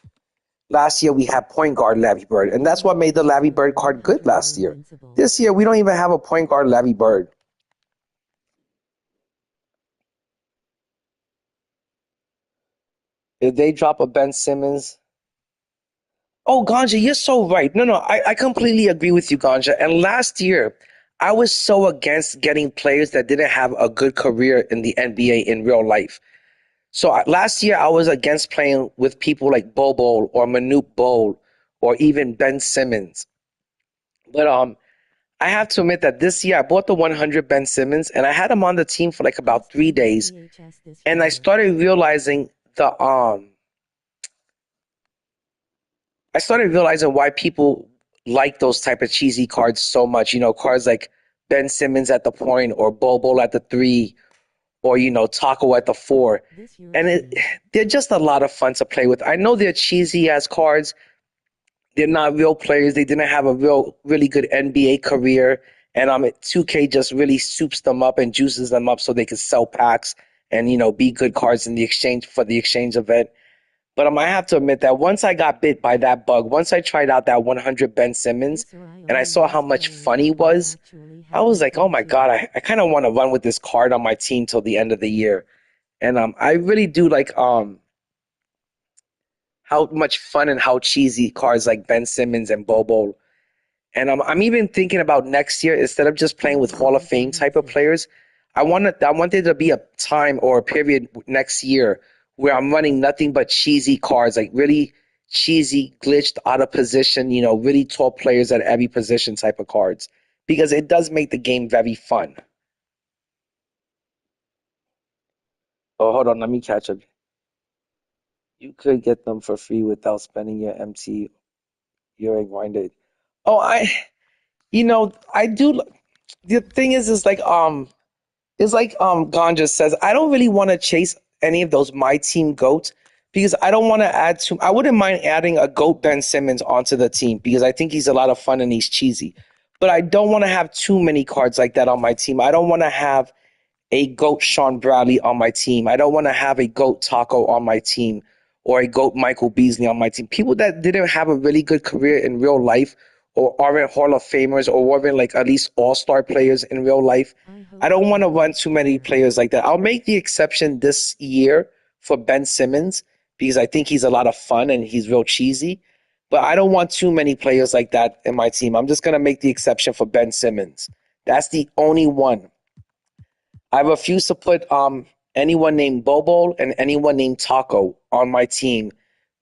last year we had point guard Larry Bird, and that's what made the Larry Bird card good last year. This year we don't even have a point guard Larry Bird. If they drop a Ben Simmons. Oh, Ganja, you're so right. No, I completely agree with you, Ganja. And last year, I was so against getting players that didn't have a good career in the NBA in real life. So last year I was against playing with people like Bobo or Manute Bol or even Ben Simmons. But I have to admit that this year I bought the 100 Ben Simmons and I had him on the team for like about 3 days, and I started realizing why people like those type of cheesy cards so much. You know, cards like Ben Simmons at the point or Bobo at the 3 or, you know, Taco at the 4. And they're just a lot of fun to play with. I know they're cheesy as cards. They're not real players. They didn't have a really good NBA career. And 2K just really soups them up and juices them up so they can sell packs and, you know, be good cards in the exchange for the exchange event. But I have to admit that once I got bit by that bug, once I tried out that 100 Ben Simmons and I saw how much fun he was, I was like, oh my God, I kind of want to run with this card on my team till the end of the year. And I really do like how much fun and how cheesy cards like Ben Simmons and Bobo. And I'm even thinking about next year, instead of just playing with Hall of Fame type of players, I want there to be a time or a period next year where I'm running nothing but cheesy cards, like really cheesy, glitched, out of position, you know, really tall players at every position type of cards, because it does make the game very fun. Oh, hold on, let me catch up. You could get them for free without spending your MT. You're grinded. Oh, I do. The thing is like Ganja says, I don't really want to chase any of those My Team goats because I don't want to I wouldn't mind adding a goat Ben Simmons onto the team because I think he's a lot of fun and he's cheesy. But I don't want to have too many cards like that on my team. I don't want to have a GOAT Sean Bradley on my team. I don't want to have a GOAT Taco on my team or a GOAT Michael Beasley on my team. People that didn't have a really good career in real life or aren't Hall of Famers or weren't like at least all-star players in real life. I don't want to run too many players like that. I'll make the exception this year for Ben Simmons because I think he's a lot of fun and he's real cheesy. But I don't want too many players like that in my team. I'm just going to make the exception for Ben Simmons. That's the only one. I refuse to put anyone named Bobo and anyone named Taco on my team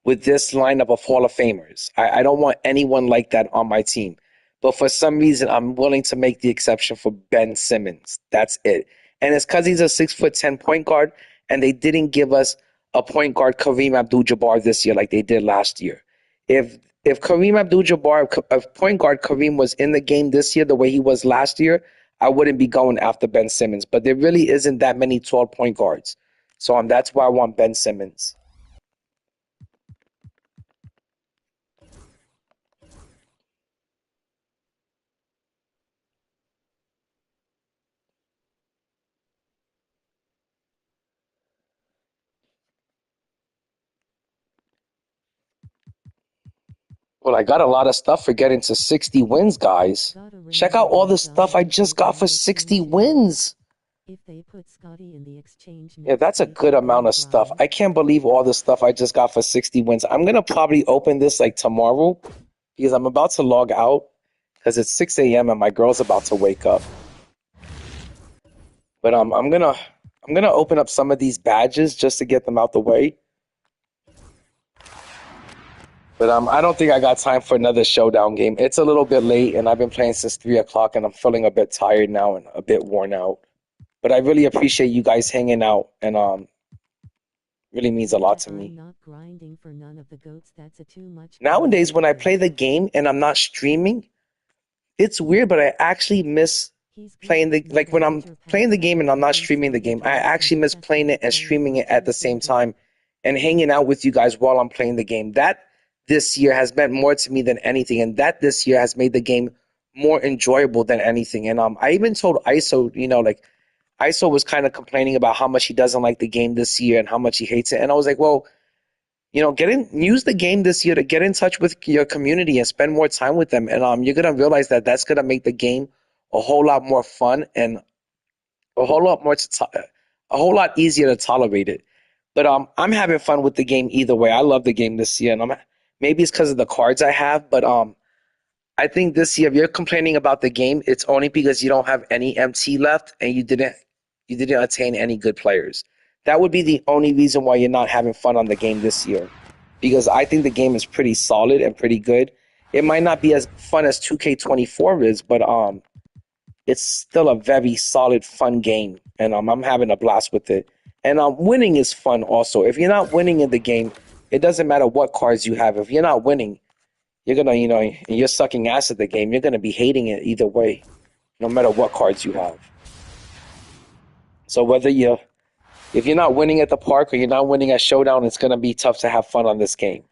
with this lineup of Hall of Famers. I don't want anyone like that on my team. But for some reason, I'm willing to make the exception for Ben Simmons. That's it. And it's because he's a 6'10" point guard, and they didn't give us a point guard Kareem Abdul-Jabbar this year like they did last year. If Kareem Abdul-Jabbar, a point guard Kareem was in the game this year the way he was last year, I wouldn't be going after Ben Simmons. But there really isn't that many tall point guards. So that's why I want Ben Simmons. Well, I got a lot of stuff for getting to 60 wins, guys. Check out all the stuff I just got for 60 wins. Yeah, that's a good amount of stuff. I can't believe all the stuff I just got for 60 wins. I'm going to probably open this like tomorrow because I'm about to log out because it's 6 a.m. and my girl's about to wake up. But I'm gonna open up some of these badges just to get them out the way. But I don't think I got time for another Showdown game. It's a little bit late, and I've been playing since 3 o'clock, and I'm feeling a bit tired now and a bit worn out. But I really appreciate you guys hanging out, and really means a lot to me. Nowadays, when I play the game and I'm not streaming, it's weird, but I actually miss playing when I'm playing the game and I'm not streaming the game, I actually miss playing it and streaming it at the same time and hanging out with you guys while I'm playing the game. That this year has meant more to me than anything, and that this year has made the game more enjoyable than anything. And I even told ISO, ISO was kind of complaining about how much he doesn't like the game this year and how much he hates it. And I was like, well, use the game this year to get in touch with your community and spend more time with them. And you're gonna realize that that's gonna make the game a whole lot more fun and a whole lot easier to tolerate it. But I'm having fun with the game either way. I love the game this year, and maybe it's because of the cards I have, but I think this year, if you're complaining about the game, it's only because you don't have any MT left and you didn't attain any good players. That would be the only reason why you're not having fun on the game this year. Because I think the game is pretty solid and pretty good. It might not be as fun as 2K24 is, but it's still a very solid, fun game. And I'm having a blast with it. And winning is fun also. If you're not winning in the game, it doesn't matter what cards you have. If you're not winning, you're going to, you're sucking ass at the game. You're going to be hating it either way, no matter what cards you have. So if you're not winning at the park or you're not winning at Showdown, it's going to be tough to have fun on this game.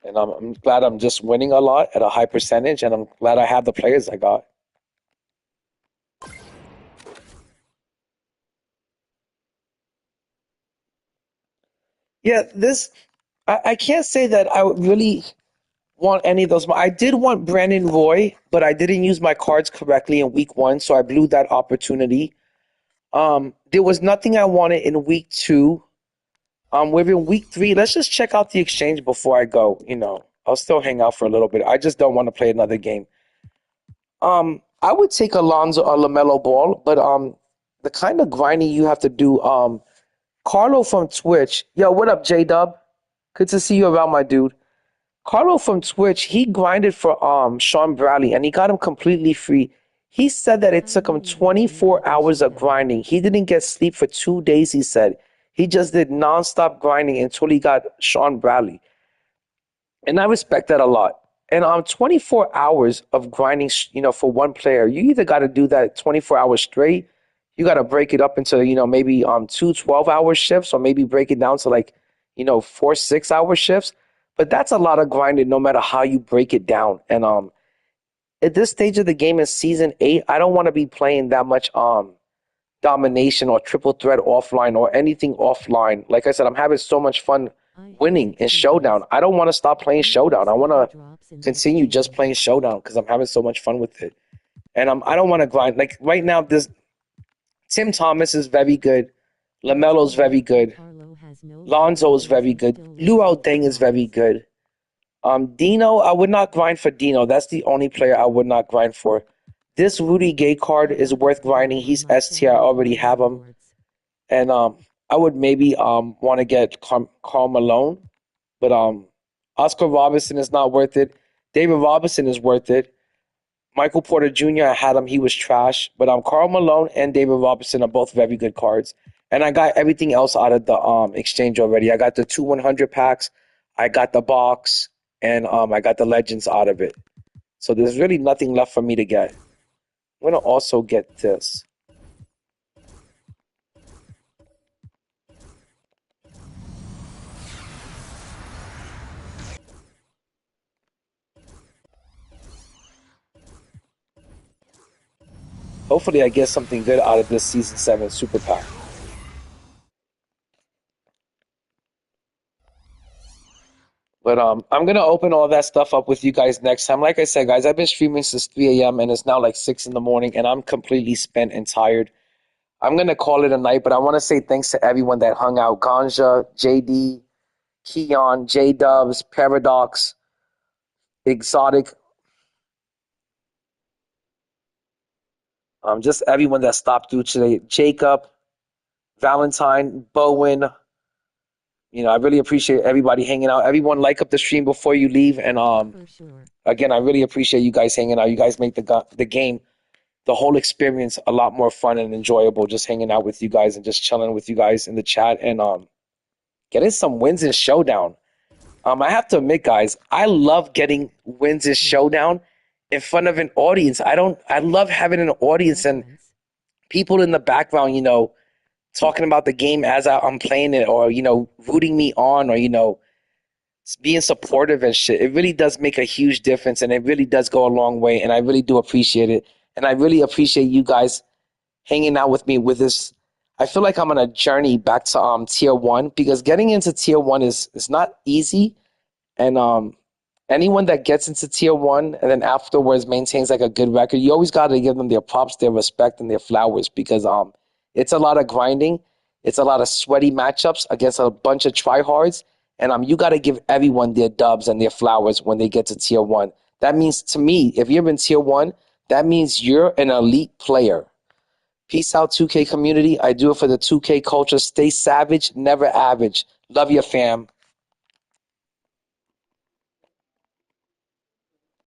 And I'm glad I'm just winning a lot at a high percentage, and I'm glad I have the players I got. Yeah, I can't say that I really want any of those. I did want Brandon Roy, but I didn't use my cards correctly in week 1, so I blew that opportunity. There was nothing I wanted in week 2. We're in week 3. Let's just check out the exchange before I go. I'll still hang out for a little bit. I just don't want to play another game. I would take Alonzo or LaMelo Ball, but the kind of grinding you have to do. Carlo from Twitch. Yo, what up, J-Dub? Good to see you around, my dude. Carlo from Twitch, he grinded for Sean Bradley, and he got him completely free. He said that it took him 24 hours of grinding. He didn't get sleep for 2 days, he said. He just did nonstop grinding until he got Sean Bradley. And I respect that a lot. And 24 hours of grinding, for one player, you either got to do that 24 hours straight, you got to break it up into, maybe 2 12-hour shifts, or maybe break it down to 4 6-hour shifts. But that's a lot of grinding no matter how you break it down. And at this stage of the game in Season 8, I don't want to be playing that much domination or triple threat offline or anything offline. Like I said, I'm having so much fun winning in Showdown. I don't want to stop playing Showdown. I want to continue just playing Showdown because I'm having so much fun with it. And I don't want to grind. Like right now, Tim Thomas is very good. LaMelo's very good. Lonzo is very good. Luol Deng is very good. Dino, I would not grind for Dino. That's the only player I would not grind for. This Rudy Gay card is worth grinding. He's S tier. I already have him. And I would maybe want to get Karl Malone. But Oscar Robertson is not worth it. David Robinson is worth it. Michael Porter Jr., I had him. He was trash. But Karl Malone and David Robinson are both very good cards. And I got everything else out of the exchange already. I got the 2 100 packs. I got the box. And I got the legends out of it. So there's really nothing left for me to get. I'm going to also get this. Hopefully I get something good out of this Season 7 Super Pack. But I'm going to open all that stuff up with you guys next time. Like I said, guys, I've been streaming since 3 a.m. and it's now like 6 in the morning, and I'm completely spent and tired. I'm going to call it a night, but I want to say thanks to everyone that hung out. Ganja, JD, Keon, J-Dubs, Paradox, Exotic. Just everyone that stopped through today. Jacob, Valentine, Bowen. I really appreciate everybody hanging out. Everyone like up the stream before you leave. And again, I really appreciate you guys hanging out. You guys make the game, the whole experience, a lot more fun and enjoyable. Just hanging out with you guys and just chilling with you guys in the chat and getting some wins in Showdown. I have to admit, guys, I love getting wins in Showdown in front of an audience. I love having an audience and people in the background, talking about the game as I'm playing it, or, rooting me on, or, being supportive and shit. It really does make a huge difference, and it really does go a long way, and I really do appreciate it. And I really appreciate you guys hanging out with me with this. I feel like I'm on a journey back to Tier 1, because getting into Tier 1 is not easy. And anyone that gets into Tier 1 and then afterwards maintains like a good record, you always got to give them their props, their respect, and their flowers, because it's a lot of grinding. It's a lot of sweaty matchups against a bunch of trihards. And you got to give everyone their dubs and their flowers when they get to Tier 1. That means, to me, if you're in Tier 1, that means you're an elite player. Peace out, 2K community. I do it for the 2K culture. Stay savage, never average. Love your fam.